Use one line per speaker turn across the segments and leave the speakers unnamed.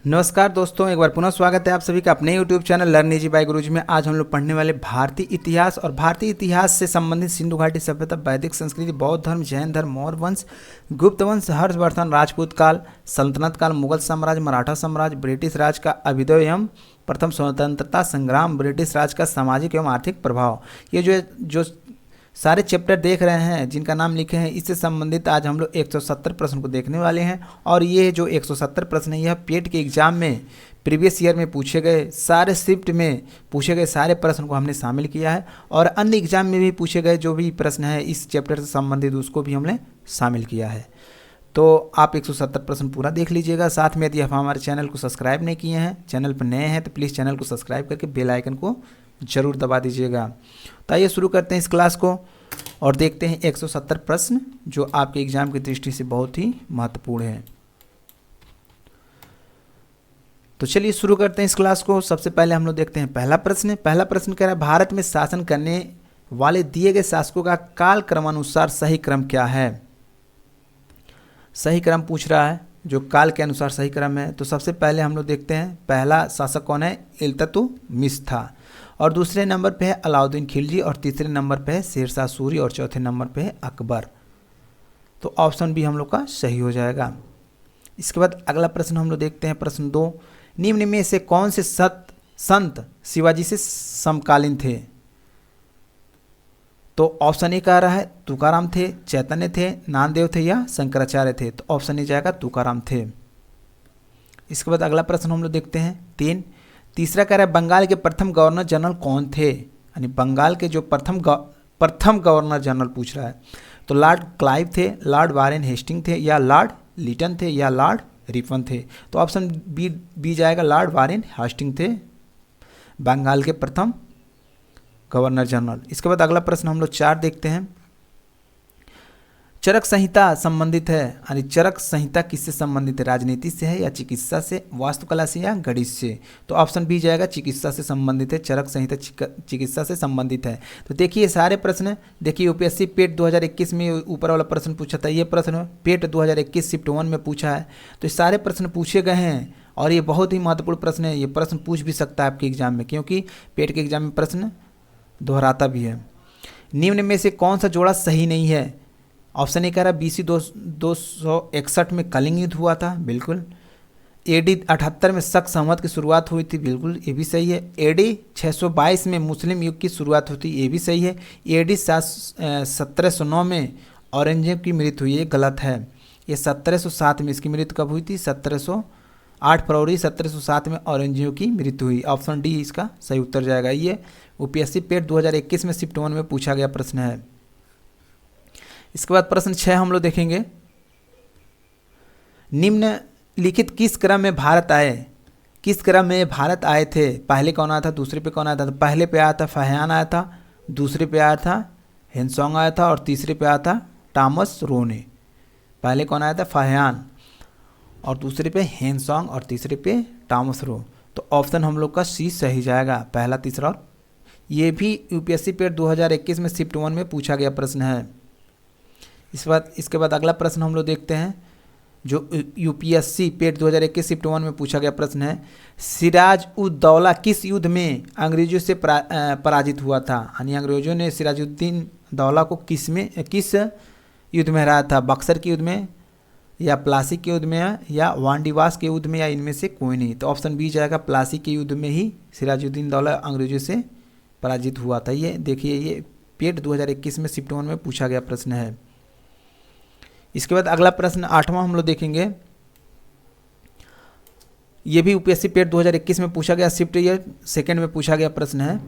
नमस्कार दोस्तों, एक बार पुनः स्वागत है आप सभी का अपने YouTube channel learn easy by Guruji में। आज हम लोग पढ़ने वाले भारतीय इतिहास और भारतीय इतिहास से संबंधित सिंधु घाटी सभ्यता, वैदिक संस्कृति, बौद्ध धर्म, जैन धर्म, मौर्य वंश, गुप्त वंश, हर्षवर्धन, राजपूत काल, सल्तनत काल, मुगल साम्राज्य, मराठा साम्राज्य, ब्रिटिश राज का अभ्युदय एवं प्रथम स्वतंत्रता संग्राम, ब्रिटिश राज का सामाजिक एवं आर्थिक प्रभाव। ये जो सारे चैप्टर देख रहे हैं जिनका नाम लिखे हैं, इससे संबंधित आज हम लोग 170 प्रश्न को देखने वाले हैं। और ये जो 170 प्रश्न है यह पेट के एग्जाम में प्रीवियस ईयर में पूछे गए सारे शिफ्ट में पूछे गए सारे प्रश्न को हमने शामिल किया है, और अन्य एग्जाम में भी पूछे गए जो भी प्रश्न है इस चैप्टर से संबंधित उसको भी हमने शामिल किया है। तो आप 170 प्रश्न पूरा देख लीजिएगा। साथ में यदि आप हमारे चैनल को सब्सक्राइब नहीं किए हैं, चैनल पर नए हैं, तो प्लीज़ चैनल को सब्सक्राइब करके बेल आइकन को जरूर दबा दीजिएगा। तो आइए शुरू करते हैं इस क्लास को और देखते हैं 170 प्रश्न जो आपके एग्जाम की दृष्टि से बहुत ही महत्वपूर्ण है। तो चलिए शुरू करते हैं इस क्लास को। सबसे पहले हम लोग देखते हैं पहला प्रश्न कह रहा है, भारत में शासन करने वाले दिए गए शासकों का काल क्रमानुसार सही क्रम क्या है। सही क्रम पूछ रहा है, जो काल के अनुसार सही क्रम है। तो सबसे पहले हम लोग देखते हैं पहला शासक कौन है, इल्तुतमिश था, और दूसरे नंबर पे है अलाउद्दीन खिलजी, और तीसरे नंबर पे है शेरशाह सूरी, और चौथे नंबर पे है अकबर। तो ऑप्शन बी हम लोग का सही हो जाएगा। इसके बाद अगला प्रश्न हम लोग देखते हैं प्रश्न 2, निम्न में से कौन से संत शिवाजी से समकालीन थे। तो ऑप्शन ए कह रहा है तुकाराम थे, चैतन्य थे, नामदेव थे या शंकराचार्य थे। तो ऑप्शन ए जाएगा तुकाराम थे। इसके बाद अगला प्रश्न हम लोग देखते हैं तीसरा कह रहा है बंगाल के प्रथम गवर्नर जनरल कौन थे। यानी बंगाल के जो प्रथम गवर्नर जनरल पूछ रहा है। तो लॉर्ड क्लाइव थे, लॉर्ड वारेन हेस्टिंग थे, या लॉर्ड लिटन थे, या लॉर्ड रिपन थे। तो ऑप्शन बी जाएगा, लॉर्ड वारेन हेस्टिंग थे बंगाल के प्रथम गवर्नर जनरल। इसके बाद अगला प्रश्न हम लोग 4 देखते हैं, चरक संहिता संबंधित है। यानी चरक संहिता किससे संबंधित है, राजनीति से है या चिकित्सा से, वास्तुकला से या गणित से। तो ऑप्शन बी जाएगा, चिकित्सा से संबंधित है। चरक संहिता चिकित्सा से संबंधित है। तो देखिए सारे प्रश्न, देखिए यूपीएससी पेट 2021 में ऊपर वाला प्रश्न पूछा था, ये प्रश्न पेट 2021 शिफ्ट 1 में पूछा है। तो ये सारे प्रश्न पूछे गए हैं और ये बहुत ही महत्वपूर्ण प्रश्न है। ये प्रश्न पूछ भी सकता है आपके एग्जाम में, क्योंकि पेट के एग्जाम में प्रश्न दोहराता भी है। निम्न में से कौन सा जोड़ा सही नहीं है। ऑप्शन ए कह रहा है BC 261 में कलिंग युद्ध हुआ था, बिल्कुल। AD 78 में शक संवत की शुरुआत हुई थी, बिल्कुल ये भी सही है। AD 622 में मुस्लिम युग की शुरुआत हुई थी, ये भी सही है। AD 1709 में औरंगजेब की मृत्यु हुई, ये गलत है। ये 1707 में इसकी मृत्यु कब हुई थी, 8 फरवरी 1707 में औरंगजेब की मृत्यु हुई। ऑप्शन डी इसका सही उत्तर जाएगा। ये यूपीएससी पेट 2021 में शिफ्ट 1 में पूछा गया प्रश्न है। इसके बाद प्रश्न 6 हम लोग देखेंगे, निम्नलिखित किस क्रम में भारत आए। किस क्रम में भारत आए थे, पहले कौन आया था, दूसरे पे कौन आया था। तो पहले पे आया था फहियान आया था, दूसरे पे आया था हेनसोंग आया था, और तीसरे पे आया था टॉमस रो ने। पहले कौन आया था, फहियान, और दूसरे पे हेनसोंग, और तीसरे पे टॉमस रो। तो ऑप्शन हम लोग का सी सही जाएगा, पहला, तीसरा। और ये भी यूपीएससी पेट 2021 में शिफ्ट 1 में पूछा गया प्रश्न है। इसके बाद अगला प्रश्न हम लोग देखते हैं, जो यूपीएससी पेट 2021 शिफ्ट 1 में पूछा गया प्रश्न है, सिराज उद दौला किस युद्ध में अंग्रेजों से पराजित हुआ था। यानी अंग्रेजों ने सिराजुद्दीन दौला को किस युद्ध में हराया था, बक्सर के युद्ध में, या प्लासी के युद्ध में, या वांडीवास के युद्ध में, या इनमें से कोई नहीं। तो ऑप्शन बी जाएगा, प्लासी के युद्ध में ही सिराजुद्दीन दौला अंग्रेजों से पराजित हुआ था। ये देखिए, ये पेट 2021 में शिफ्ट 1 में पूछा गया प्रश्न है। इसके बाद अगला प्रश्न 8वां हम लोग देखेंगे, ये भी यूपीएससी पेट 2021 में पूछा गया, शिफ्ट ईयर 2 में पूछा गया प्रश्न है।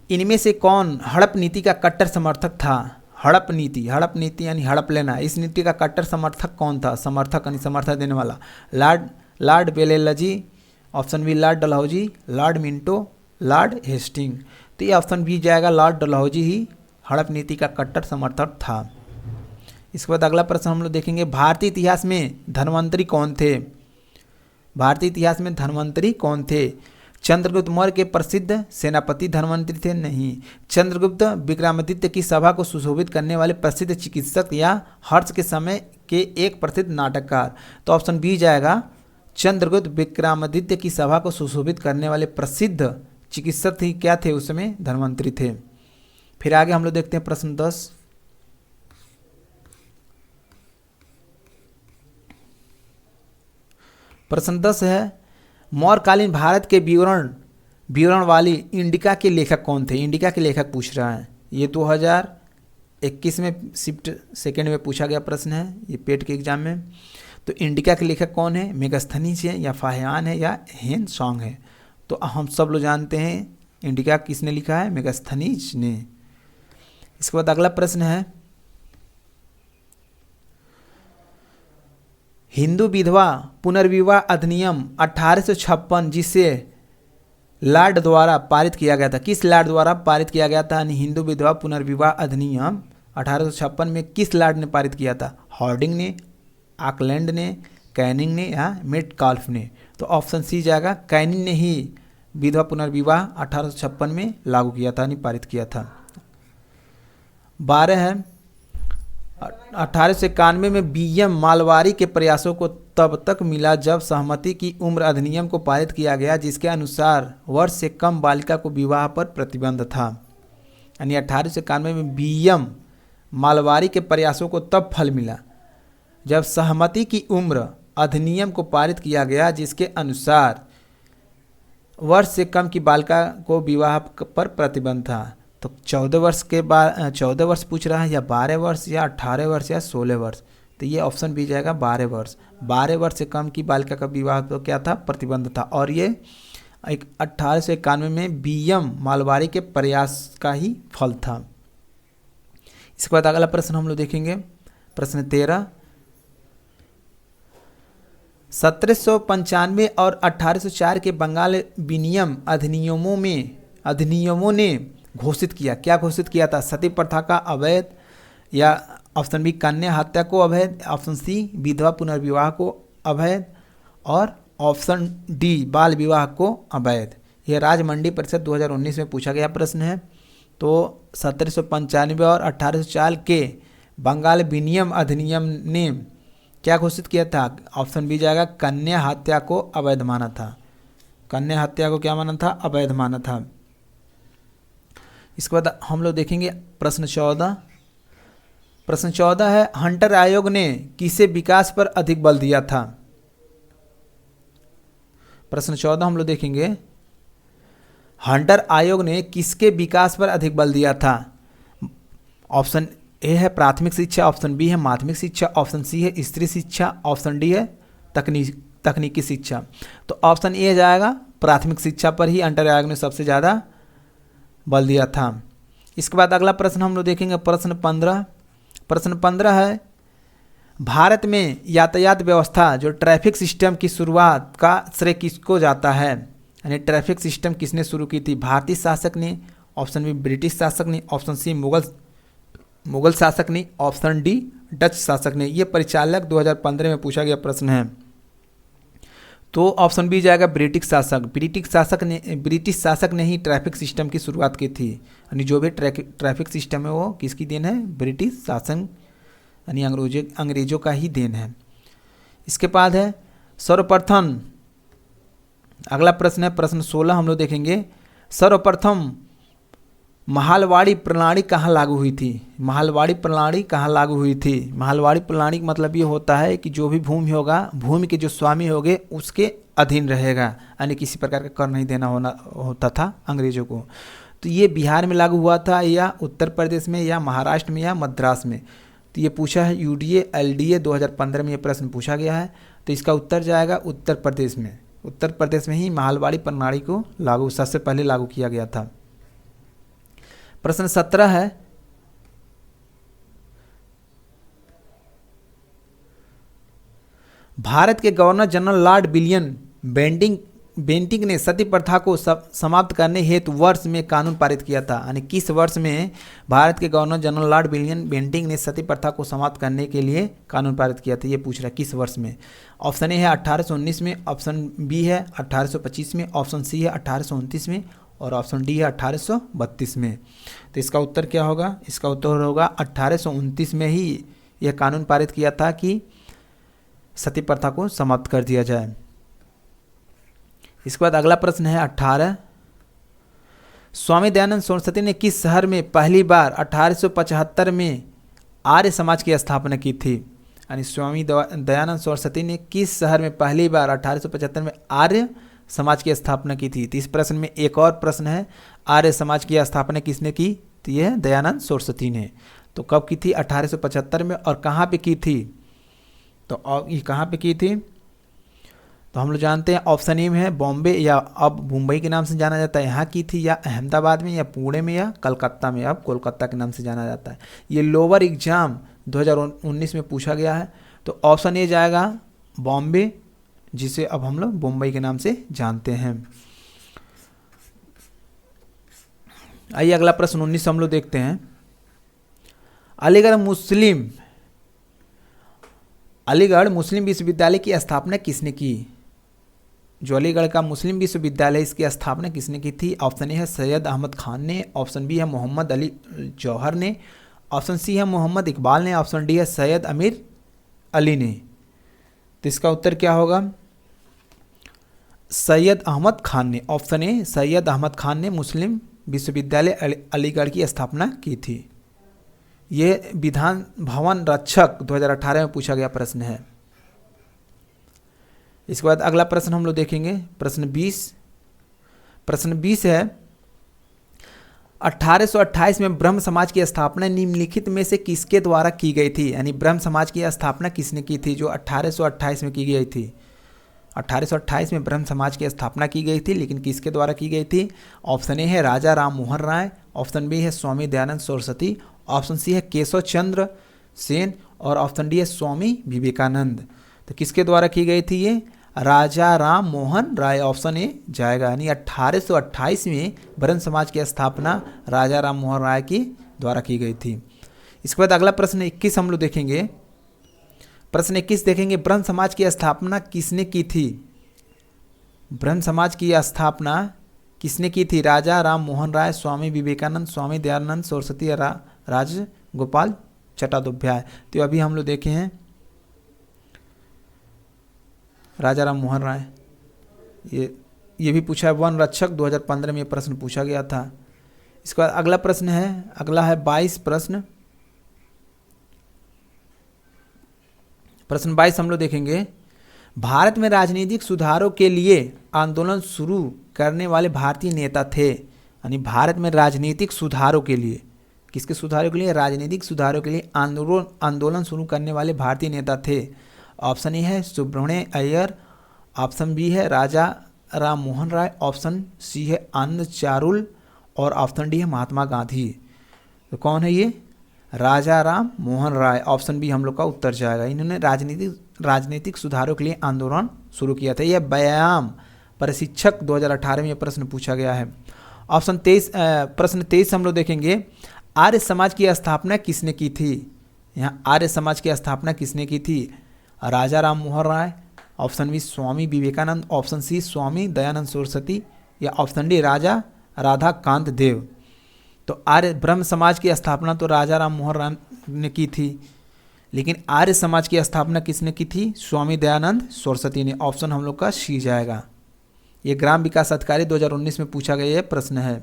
इनमें से कौन हड़प नीति का कट्टर समर्थक था। हड़प नीति यानी हड़प लेना, इस नीति का कट्टर समर्थक कौन था, समर्थक यानी समर्थन देने वाला। लॉर्ड बेलेलजी, option B lord Dalhousie, lord Minto, lord Hastings. तो ये ऑप्शन बी जाएगा, लॉर्ड डलहौजी ही हड़प नीति का कट्टर समर्थक था। इसके बाद अगला प्रश्न हम लोग देखेंगे, भारतीय इतिहास में धन्वंतरी कौन थे। भारतीय इतिहास में धन्वंतरी कौन थे। चंद्रगुप्त मौर्य के प्रसिद्ध सेनापति धन्वंतरी थे, नहीं। चंद्रगुप्त विक्रमादित्य की सभा को सुशोभित करने वाले प्रसिद्ध चिकित्सक, या हर्ष के समय के एक प्रसिद्ध नाटककार। तो ऑप्शन बी जाएगा, चंद्रगुप्त विक्रमादित्य की सभा को सुशोभित करने वाले प्रसिद्ध चिकित्सक थी, क्या थे उस समय? धन्वंतरी थे। फिर आगे हम लोग देखते हैं प्रश्न 10। प्रश्न 10 है मौर्यकालीन भारत के विवरण वाली इंडिका के लेखक कौन थे? इंडिका के लेखक पूछ रहा है। ये 2021 में शिफ्ट सेकेंड में पूछा गया प्रश्न है, ये पेट के एग्जाम में। तो इंडिका के लेखक कौन है? मेगास्थनीज है या फाहियान है या हेन सॉन्ग है? तो हम सब लोग जानते हैं इंडिका किसने लिखा है? मेगास्थनीज ने। इसके बाद अगला प्रश्न है हिंदू विधवा पुनर्विवाह अधिनियम 1856 जिसे लॉर्ड द्वारा पारित किया गया था, किस लॉर्ड द्वारा पारित किया गया था? यानी हिंदू विधवा पुनर्विवाह अधिनियम 1856 में किस लॉर्ड ने पारित किया था? हार्डिंग ने, ऑकलैंड ने, कैनिंग ने या मेटकाल्फ ने? तो ऑप्शन सी जाएगा, कैनिंग ने ही विधवा पुनर्विवाह 1856 में लागू किया था, यानी पारित किया था। 12 है 1891 में बीएम मालवारी के प्रयासों को तब तक मिला जब सहमति की उम्र अधिनियम को पारित किया गया जिसके अनुसार वर्ष से कम बालिका को विवाह पर प्रतिबंध था। यानी 1891 में बीएम मालवारी के प्रयासों को तब फल मिला जब सहमति की उम्र अधिनियम को पारित किया गया जिसके अनुसार वर्ष से कम की बालिका को विवाह पर प्रतिबंध था। तो 14 वर्ष के बाद 14 वर्ष पूछ रहा है या 12 वर्ष या 18 वर्ष या 16 वर्ष? तो ये ऑप्शन भी जाएगा 12 वर्ष। 12 वर्ष से कम की बालिका का विवाह तो क्या था? प्रतिबंध था। और ये 1891 में बीएम मालवारी के प्रयास का ही फल था। इसके बाद अगला प्रश्न हम लोग देखेंगे, प्रश्न 13। 1795 और 1804 के बंगाल विनियम अधिनियमों ने घोषित किया, क्या घोषित किया था? सती प्रथा का अवैध, या ऑप्शन बी कन्या हत्या को अवैध, ऑप्शन सी विधवा पुनर्विवाह को अवैध, और ऑप्शन डी बाल विवाह को अवैध। यह राजमंडी परिषद 2019 में पूछा गया प्रश्न है। तो 1795 और 1804 के बंगाल विनियम अधिनियम ने क्या घोषित किया था? ऑप्शन बी जाएगा, कन्या हत्या को अवैध माना था। कन्या हत्या को क्या माना था? अवैध माना था। इसके बाद हम लोग देखेंगे प्रश्न 14। प्रश्न 14 है हंटर आयोग ने किसे विकास पर अधिक बल दिया था? प्रश्न 14 हम लोग देखेंगे हंटर आयोग ने किसके विकास पर अधिक बल दिया था? ऑप्शन ए है प्राथमिक शिक्षा, ऑप्शन बी है माध्यमिक शिक्षा, ऑप्शन सी है स्त्री शिक्षा, ऑप्शन डी है तकनीकी शिक्षा। तो ऑप्शन ए जाएगा, प्राथमिक शिक्षा पर ही हंटर आयोग ने सबसे ज़्यादा बल दिया था। इसके बाद अगला प्रश्न हम लोग देखेंगे, प्रश्न 15। प्रश्न 15 है भारत में यातायात व्यवस्था जो ट्रैफिक सिस्टम की शुरुआत का श्रेय किसको जाता है? यानी ट्रैफिक सिस्टम किसने शुरू की थी? भारतीय शासक ने, ऑप्शन बी ब्रिटिश शासक ने, ऑप्शन सी मुगल शासक ने, ऑप्शन डी डच शासक ने। ये परिचालक 2015 में पूछा गया प्रश्न है। तो ऑप्शन बी जाएगा ब्रिटिश शासक। ब्रिटिश शासक ने ही ट्रैफिक सिस्टम की शुरुआत की थी। यानी जो भी ट्रैफिक सिस्टम है वो किसकी देन है? ब्रिटिश शासन यानी अंग्रेजों का ही देन है। इसके बाद है सर्वप्रथम, अगला प्रश्न है प्रश्न 16 हम लोग देखेंगे। सर्वप्रथम महालवाड़ी प्रणाली कहाँ लागू हुई थी? महालवाड़ी प्रणाली कहाँ लागू हुई थी? महालवाड़ी प्रणाली का मतलब ये होता है कि जो भी भूमि होगा, भूमि के जो स्वामी होंगे उसके अधीन रहेगा, यानी किसी प्रकार का कर नहीं देना होता था अंग्रेजों को। तो ये बिहार में लागू हुआ था या उत्तर प्रदेश में या महाराष्ट्र में या मद्रास में? तो ये पूछा है यूडीए एलडीए 2015 में ये प्रश्न पूछा गया है। तो इसका उत्तर जाएगा उत्तर प्रदेश में। उत्तर प्रदेश में ही महालवाड़ी प्रणाली को सबसे पहले लागू किया गया था। प्रश्न 17 है भारत के governor general Lord William Bentinck ने सती प्रथा को समाप्त करने हेतु वर्ष में कानून पारित किया था। यानी किस वर्ष में भारत के governor general Lord William Bentinck ने सती प्रथा को समाप्त करने के लिए कानून पारित किया था? ये पूछ रहा है किस वर्ष में। ऑप्शन ए है 1819 में, ऑप्शन बी है 1825 में, ऑप्शन सी है 1829 में, और ऑप्शन डी है 1832 में। तो इसका उत्तर क्या होगा? इसका उत्तर होगा 1829 में ही यह कानून पारित किया था कि सती प्रथा को समाप्त कर दिया जाए। इसके बाद अगला प्रश्न है 18। स्वामी दयानंद सरस्वती ने किस शहर में पहली बार 1875 में आर्य समाज की स्थापना की थी? यानी स्वामी दयानंद सरस्वती ने किस शहर में पहली बार 1875 में आर्य समाज की स्थापना की थी? तो इस प्रश्न में एक और प्रश्न है, आर्य समाज की स्थापना किसने की? तो यह दयानंद सरस्वती ने। तो कब की थी? 1875 में। और कहाँ पे की थी? तो ये कहाँ पे की थी? तो हम लोग जानते हैं ऑप्शन ए में है बॉम्बे, या अब मुंबई के नाम से जाना जाता है, यहाँ की थी, या अहमदाबाद में, या पुणे में, या कलकत्ता में, अब कोलकाता के नाम से जाना जाता है। ये लोअर एग्जाम 2019 में पूछा गया है। तो ऑप्शन ए जाएगा बॉम्बे, जिसे अब हम लोग मुंबई के नाम से जानते हैं। आइए अगला प्रश्न 19 हम लोग देखते हैं। अलीगढ़ मुस्लिम विश्वविद्यालय की स्थापना किसने की? जो अलीगढ़ का मुस्लिम विश्वविद्यालय, इसकी स्थापना किसने की थी? ऑप्शन ए है सैयद अहमद खान ने, ऑप्शन बी है मोहम्मद अली जौहर ने, ऑप्शन सी है मोहम्मद इकबाल ने, ऑप्शन डी है सैयद अमीर अली ने। तो इसका उत्तर क्या होगा? सैयद अहमद खान ने। ऑप्शन ए सैयद अहमद खान ने मुस्लिम विश्वविद्यालय अलीगढ़ की स्थापना की थी। ये विधान भवन रक्षक 2018 में पूछा गया प्रश्न है। इसके बाद अगला प्रश्न हम लोग देखेंगे, प्रश्न 20। प्रश्न 20 है 1828 में ब्रह्म समाज की स्थापना निम्नलिखित में से किसके द्वारा की गई थी? यानी ब्रह्म समाज की स्थापना किसने की थी जो 1828 में की गई थी? 1828 में ब्रह्म समाज की स्थापना की गई थी, लेकिन किसके द्वारा की गई थी? ऑप्शन ए है राजा राम मोहन राय, ऑप्शन बी है स्वामी दयानंद सरस्वती, ऑप्शन सी है केशव चंद्र सेन, और ऑप्शन डी है स्वामी विवेकानंद। तो किसके द्वारा की गई थी ये? राजा राम मोहन राय, ऑप्शन ए जाएगा। यानी 1828 में ब्रह्म समाज की स्थापना राजा राम मोहन राय की द्वारा की गई थी। इसके बाद अगला प्रश्न 21 हम लोग देखेंगे। प्रश्न 21 देखेंगे, ब्रह्म समाज की स्थापना किसने की थी? ब्रह्म समाज की स्थापना किसने की थी? राजा राम मोहन राय, स्वामी विवेकानंद, स्वामी दयानंद सरस्वती, राजगोपाल चट्टोपाध्याय। तो अभी हम लोग देखे हैं राजा राम मोहन राय। ये भी पूछा है, वन रक्षक 2015 में ये प्रश्न पूछा गया था। इसके बाद अगला प्रश्न है, अगला है 22 प्रश्न। प्रश्न 22 हम लोग देखेंगे, भारत में राजनीतिक सुधारों के लिए आंदोलन शुरू करने वाले भारतीय नेता थे। यानी भारत में राजनीतिक सुधारों के लिए, किसके सुधारों के लिए? राजनीतिक सुधारों के लिए आंदोलन शुरू करने वाले भारतीय नेता थे। ऑप्शन ए है सुब्रमण्य अय्यर, ऑप्शन बी है राजा राम मोहन राय, ऑप्शन सी है आनंद चारुल, और ऑप्शन डी है महात्मा गांधी। तो कौन है ये? राजा राम मोहन राय। ऑप्शन बी हम लोग का उत्तर जाएगा। इन्होंने राजनीतिक सुधारों के लिए आंदोलन शुरू किया था। यह व्यायाम प्रशिक्षक 2018 में यह प्रश्न पूछा गया है। ऑप्शन 23 प्रश्न 23 हम लोग देखेंगे, आर्य समाज की स्थापना किसने की थी? यहाँ आर्य समाज की स्थापना किसने की थी? राजा Ram Mohan Roy, option B Swami Vivekananda, option C Swami Dayanand Saraswati, या ऑप्शन डी राजा राधा कांत देव। तो आर्य ब्रह्म समाज की स्थापना तो राजा राम मोहन राय ने की थी, लेकिन आर्य समाज की स्थापना किसने की थी? स्वामी दयानंद सरस्वती ने। ऑप्शन हम लोग का सी जाएगा। ये ग्राम विकास अधिकारी 2019 में पूछा गया यह प्रश्न है।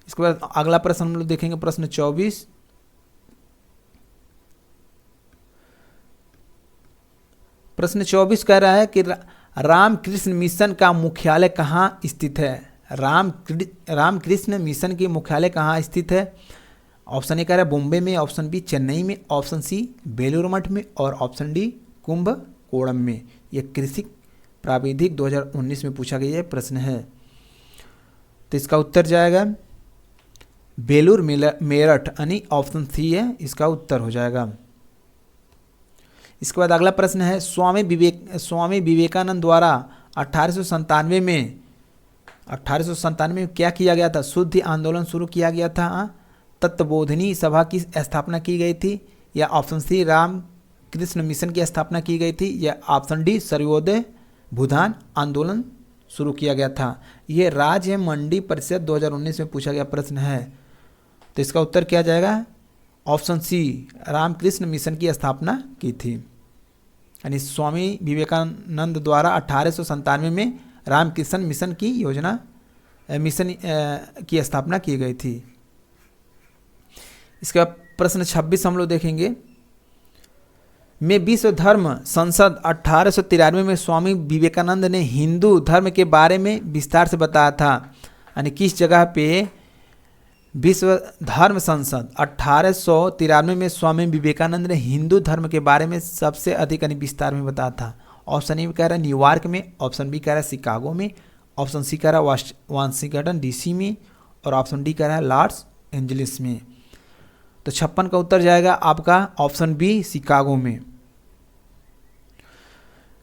इसके बाद अगला प्रश्न हम लोग देखेंगे, प्रश्न 24। प्रश्न 24 कह रहा है कि रामकृष्ण मिशन का मुख्यालय कहाँ स्थित है? रामकृष्ण मिशन की मुख्यालय कहाँ स्थित है? ऑप्शन ए कह रहा है मुंबई में, ऑप्शन बी चेन्नई में, ऑप्शन सी बेलूर मठ में, और ऑप्शन डी कुंभकोणम में। यह कृषि प्राविधिक 2019 में पूछा गया प्रश्न है। तो इसका उत्तर जाएगा बेलूर मेरठ, यानी ऑप्शन सी है इसका उत्तर हो जाएगा। इसके बाद अगला प्रश्न है, स्वामी विवेकानंद द्वारा 1897 में क्या किया गया था? शुद्धि आंदोलन शुरू किया गया था। तत्वबोधिनी सभा की स्थापना की गई थी, या ऑप्शन सी रामकृष्ण मिशन की स्थापना की गई थी, या ऑप्शन डी सर्वोदय भूदान आंदोलन शुरू किया गया था। यह राज्य मंडी परिषद 2019 में पूछा गया प्रश्न है। तो इसका उत्तर क्या जाएगा? ऑप्शन सी रामकृष्ण मिशन की स्थापना की थी। यानी स्वामी विवेकानंद द्वारा 1897 में रामकृष्ण मिशन की योजना मिशन की स्थापना की गई थी। इसके बाद प्रश्न 26 हम लोग देखेंगे। में विश्व धर्म संसद 1893 में स्वामी विवेकानंद ने हिंदू धर्म के बारे में विस्तार से बताया था। यानी किस जगह पे विश्व धर्म संसद 1893 में स्वामी विवेकानंद ने हिंदू धर्म के बारे में सबसे अधिक यानी विस्तार में बताया था। ऑप्शन ए कह रहा है न्यूयॉर्क में, ऑप्शन बी कह रहा है शिकागो में, ऑप्शन सी कह रहा है वाशिंगटन डीसी में, और ऑप्शन डी कह रहा है लॉस एंजलिस में। तो 56 का उत्तर जाएगा आपका ऑप्शन बी शिकागो में।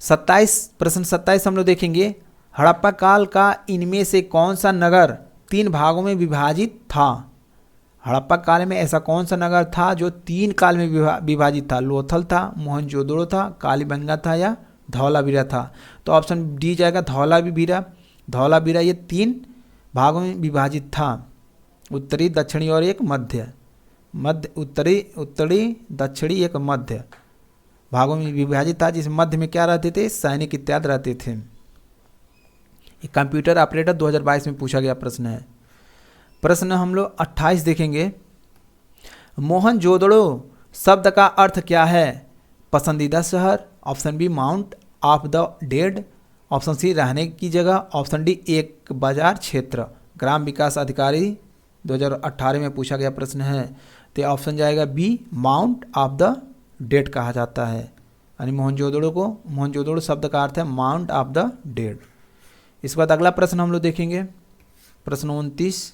प्रश्न 27 हम लोग देखेंगे। हड़प्पा काल का इनमें से कौन सा नगर 3 भागों में विभाजित था? हड़प्पा काल में ऐसा कौन सा नगर था जो 3 काल में विभाजित था? लोथल था, मोहनजोदड़ो था, कालीबंगा था या धौलावीरा था? तो ऑप्शन डी जाएगा धौलावीरा। धौलावीरा ये 3 भागों में विभाजित था, उत्तरी, दक्षिणी और एक मध्य। उत्तरी दक्षिणी एक मध्य भागों में विभाजित था, जिस मध्य में क्या रहते थे? सैनिक इत्यादि रहते थे। एक कंप्यूटर ऑपरेटर 2022 में पूछा गया प्रश्न है। प्रश्न हम लोग 28 देखेंगे। मोहनजोदड़ो शब्द का अर्थ क्या है? पसंदीदा शहर, option B mount of the dead, option C रहने की जगह, ऑप्शन डी एक बाजार क्षेत्र। ग्राम विकास अधिकारी 2018 में पूछा गया प्रश्न है। तो ऑप्शन जाएगा B mount of the dead कहा जाता है। यानी मोहनजोदड़ो शब्द का अर्थ है माउंट ऑफ द डेड। इसके बाद अगला प्रश्न हम लोग देखेंगे। प्रश्न 29।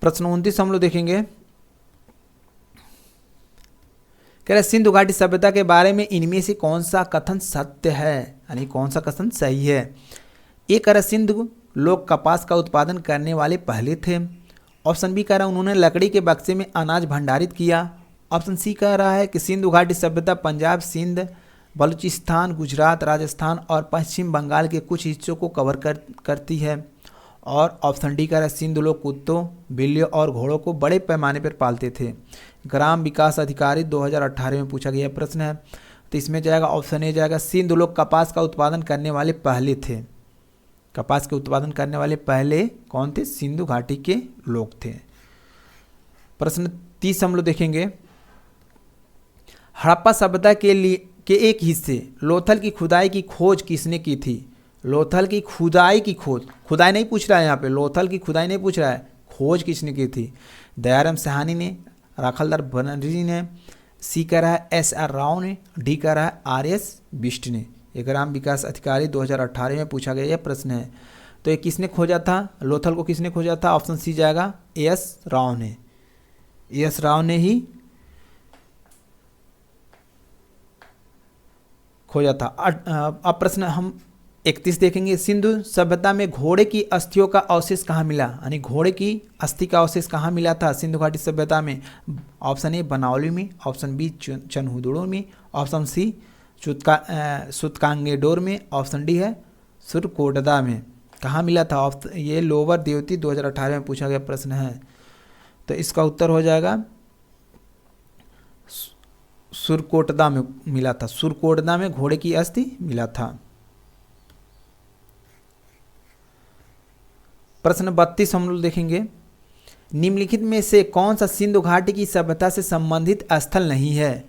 प्रश्न 29 हम लोग देखेंगे। कह रहे सिंधु घाटी सभ्यता के बारे में इनमें से कौन सा कथन सत्य है? यानी कौन सा कथन सही है? एक कह रहा सिंधु लोग कपास का उत्पादन करने वाले पहले थे। ऑप्शन बी कह रहा है उन्होंने लकड़ी के बक्से में अनाज भंडारित किया। ऑप्शन सी कह रहा है कि सिंधु घाटी सभ्यता पंजाब, सिंध, बलूचिस्तान, गुजरात, राजस्थान और पश्चिम बंगाल के कुछ हिस्सों को कवर करती है। और ऑप्शन डी कह रहा है सिंधु लोग कुत्तों, बिल्लियों और घोड़ों को बड़े पैमाने पर पालते थे। ग्राम विकास अधिकारी 2018 में पूछा गया प्रश्न है। तो इसमें जाएगा ऑप्शन ए जाएगा सिंधु लोग कपास का उत्पादन करने वाले पहले थे। कपास के उत्पादन करने वाले पहले कौन थे? सिंधु घाटी के लोग थे। प्रश्न 30 हम लोग देखेंगे। हड़प्पा सभ्यता के एक हिस्से लोथल की खुदाई की खोज किसने की थी? लोथल की खुदाई की खोज, खुदाई नहीं पूछ रहा है यहाँ पे, लोथल की खुदाई नहीं पूछ रहा है, खोज किसने की थी? दयाराम साहनी ने, राखलदार बनर्जी ने, सी कह रहा है SR राव ने, डी कह रहा है RS बिष्ट ने। ग्राम विकास अधिकारी 2018 में पूछा गया यह प्रश्न है। तो ये किसने खोजा था? लोथल को किसने खोजा था? ऑप्शन सी जाएगा AS राव ने। AS राव ने ही खोजा था। अब प्रश्न हम 31 देखेंगे। सिंधु सभ्यता में घोड़े की अस्थियों का अवशेष कहाँ मिला? यानी घोड़े की अस्थि का अवशेष कहाँ मिला था सिंधु घाटी सभ्यता में? ऑप्शन ए बनावली में, ऑप्शन बी चनहुदड़ो में, ऑप्शन सी सुतकांगेडोर में, ऑप्शन डी है सुरकोटदा में। कहाँ मिला था? ये लोअर देवती 2018 में पूछा गया प्रश्न है। तो इसका उत्तर हो जाएगा सुरकोटदा में मिला था। सुरकोटदा में घोड़े की अस्थि मिला था। प्रश्न 32 हम लोग देखेंगे। निम्नलिखित में से कौन सा सिंधु घाटी की सभ्यता से संबंधित स्थल नहीं है?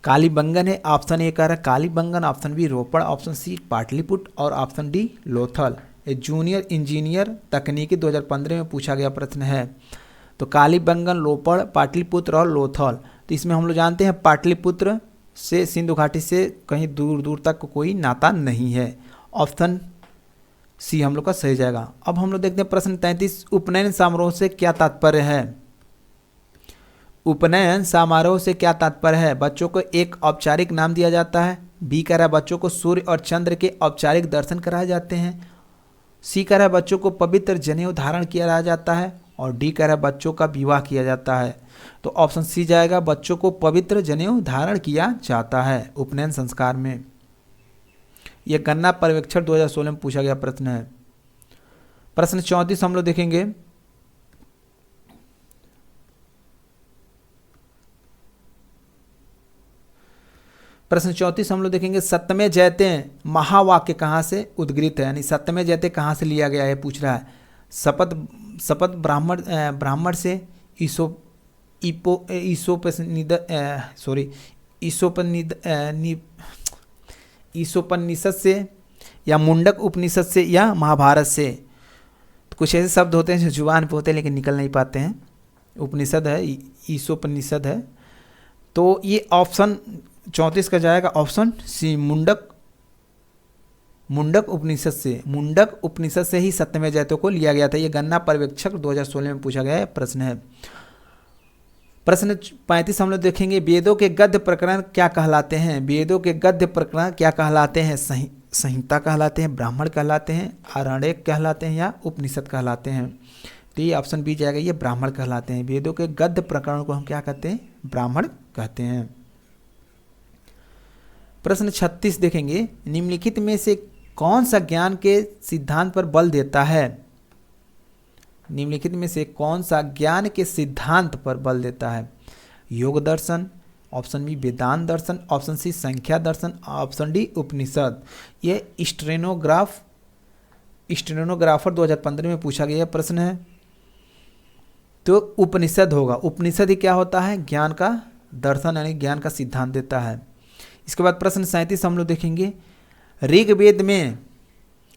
कालीबंगन है, ऑप्शन ए कह रहा है कालीबंगन, ऑप्शन बी रोपड़, ऑप्शन सी पाटलिपुत्र और ऑप्शन डी लोथल। ये जूनियर इंजीनियर तकनीकी 2015 में पूछा गया प्रश्न है। तो कालीबंगन, रोपड़, पाटलिपुत्र और लोथल। तो इसमें हम लोग जानते हैं पाटलिपुत्र से सिंधु घाटी से कहीं दूर दूर तक कोई नाता नहीं है। ऑप्शन सी हम लोग का सही जाएगा। अब हम लोग देखते हैं प्रश्न 33। उपनयन समारोह से क्या तात्पर्य है? उपनयन समारोह से क्या तात्पर्य है? बच्चों को एक औपचारिक नाम दिया जाता है। बी कह रहा है बच्चों को सूर्य और चंद्र के औपचारिक दर्शन कराए जाते हैं। सी कह रहा है बच्चों को पवित्र जनेऊ धारण किया जाता है। और डी कह रहा है बच्चों का विवाह किया जाता है। तो ऑप्शन सी जाएगा बच्चों को पवित्र जनेऊ धारण किया जाता है उपनयन संस्कार में। यह गन्ना पर्यवेक्षण 2016 में पूछा गया प्रश्न है। प्रश्न 34 हम लोग देखेंगे। प्रश्न 34 हम लोग देखेंगे, सत्यमेव जयते महावाक्य कहाँ से उद्गृत है, यानी सत्यमेव जयते कहाँ से लिया गया है पूछ रहा है। शपथ ब्राह्मण से, ईसोपनिषद से, या मुंडक उपनिषद से, या महाभारत से। तो कुछ ऐसे शब्द होते हैं जो जुबान पे होते हैं लेकिन निकल नहीं पाते हैं। उपनिषद है, ईसोपनिषद है। तो ये ऑप्शन 34 का जाएगा ऑप्शन सी, मुंडक उपनिषद से ही सत्यमेव जयते को लिया गया था। ये गन्ना पर्यवेक्षक 2016 में पूछा गया प्रश्न है। प्रश्न 35 हम लोग देखेंगे, वेदों के गद्य प्रकरण क्या कहलाते हैं। वेदों के गद्य प्रकरण क्या कहलाते हैं। संहिता कहलाते हैं, ब्राह्मण कहलाते हैं, आरण्यक कहलाते हैं, या उपनिषद कहलाते हैं। तो ये ऑप्शन बी जाएगा, ये ब्राह्मण कहलाते हैं। वेदों के गद्य प्रकरण को हम क्या कहते हैं, ब्राह्मण कहते हैं। प्रश्न 36 देखेंगे, निम्नलिखित में से कौन सा ज्ञान के सिद्धांत पर बल देता है। निम्नलिखित में से कौन सा ज्ञान के सिद्धांत पर बल देता है। योग दर्शन, ऑप्शन बी वेदांत दर्शन, ऑप्शन सी संख्या दर्शन, ऑप्शन डी उपनिषद। ये स्टेनोग्राफर 2015 में पूछा गया प्रश्न है। तो उपनिषद होगा। उपनिषद ही क्या होता है, ज्ञान का दर्शन यानी ज्ञान का सिद्धांत देता है। इसके बाद प्रश्न 37 हम लोग देखेंगे, ऋग्वेद में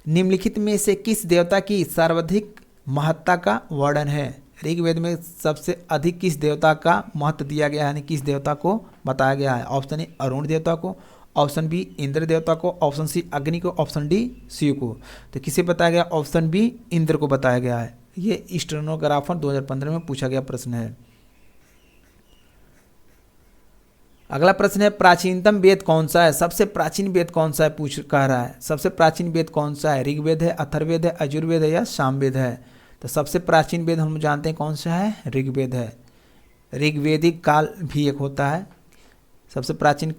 निम्नलिखित में से किस देवता की सर्वाधिक महत्ता का वर्णन है। ऋग्वेद में सबसे अधिक किस देवता का महत्व दिया गया है, यानी किस देवता को बताया गया है। ऑप्शन ए अरुण देवता को, ऑप्शन बी इंद्र देवता को, ऑप्शन सी अग्नि को, ऑप्शन डी शिव को। तो किसे बताया गया, ऑप्शन बी इंद्र को बताया गया है। ये स्टेनोग्राफर 2015 में पूछा गया प्रश्न है। अगला प्रश्न है, प्राचीनतम वेद कौन सा है। सबसे प्राचीन वेद कौन सा है कह रहा है। सबसे प्राचीन वेद कौन सा है, ऋग्वेद है, अथर्ववेद है, यजुर्वेद है, या सामवेद है। तो सबसे प्राचीन वेद हम जानते हैं कौन सा है, ऋग्वेद है। ऋग्वेदिक काल भी एक होता है। सबसे प्राचीन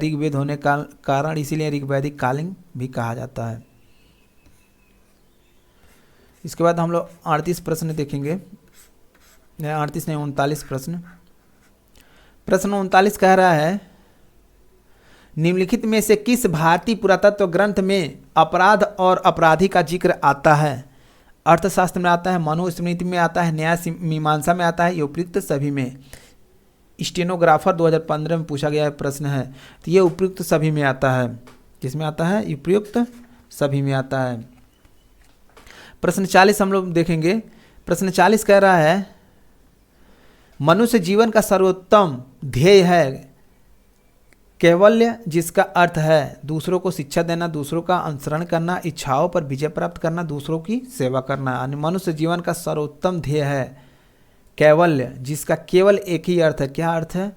ऋग्वेद होने का कारण इसीलिए ऋग्वैदिक कालीन भी कहा जाता है। इसके बाद हम लोग 38 प्रश्न देखेंगे, 38 नहीं 39 प्रश्न। प्रश्न 39 कह रहा है, निम्नलिखित में से किस भारतीय पुरातत्व ग्रंथ में अपराध और अपराधी का जिक्र आता है। अर्थशास्त्र में आता है, मनुस्मृति में आता है, न्याय मीमांसा में आता है, ये उपयुक्त सभी में। स्टेनोग्राफर 2015 में पूछा गया प्रश्न है। तो ये उपयुक्त सभी में आता है। किसमें आता है, उपयुक्त सभी में आता है। प्रश्न 40 हम लोग देखेंगे। प्रश्न 40 कह रहा है, मनुष्य जीवन का सर्वोत्तम ध्येय है कैवल्य, जिसका अर्थ है दूसरों को शिक्षा देना, दूसरों का अनुसरण करना, इच्छाओं पर विजय प्राप्त करना, दूसरों की सेवा करना। यानी मनुष्य जीवन का सर्वोत्तम ध्येय है कैवल्य, जिसका केवल एक ही अर्थ है। क्या अर्थ है,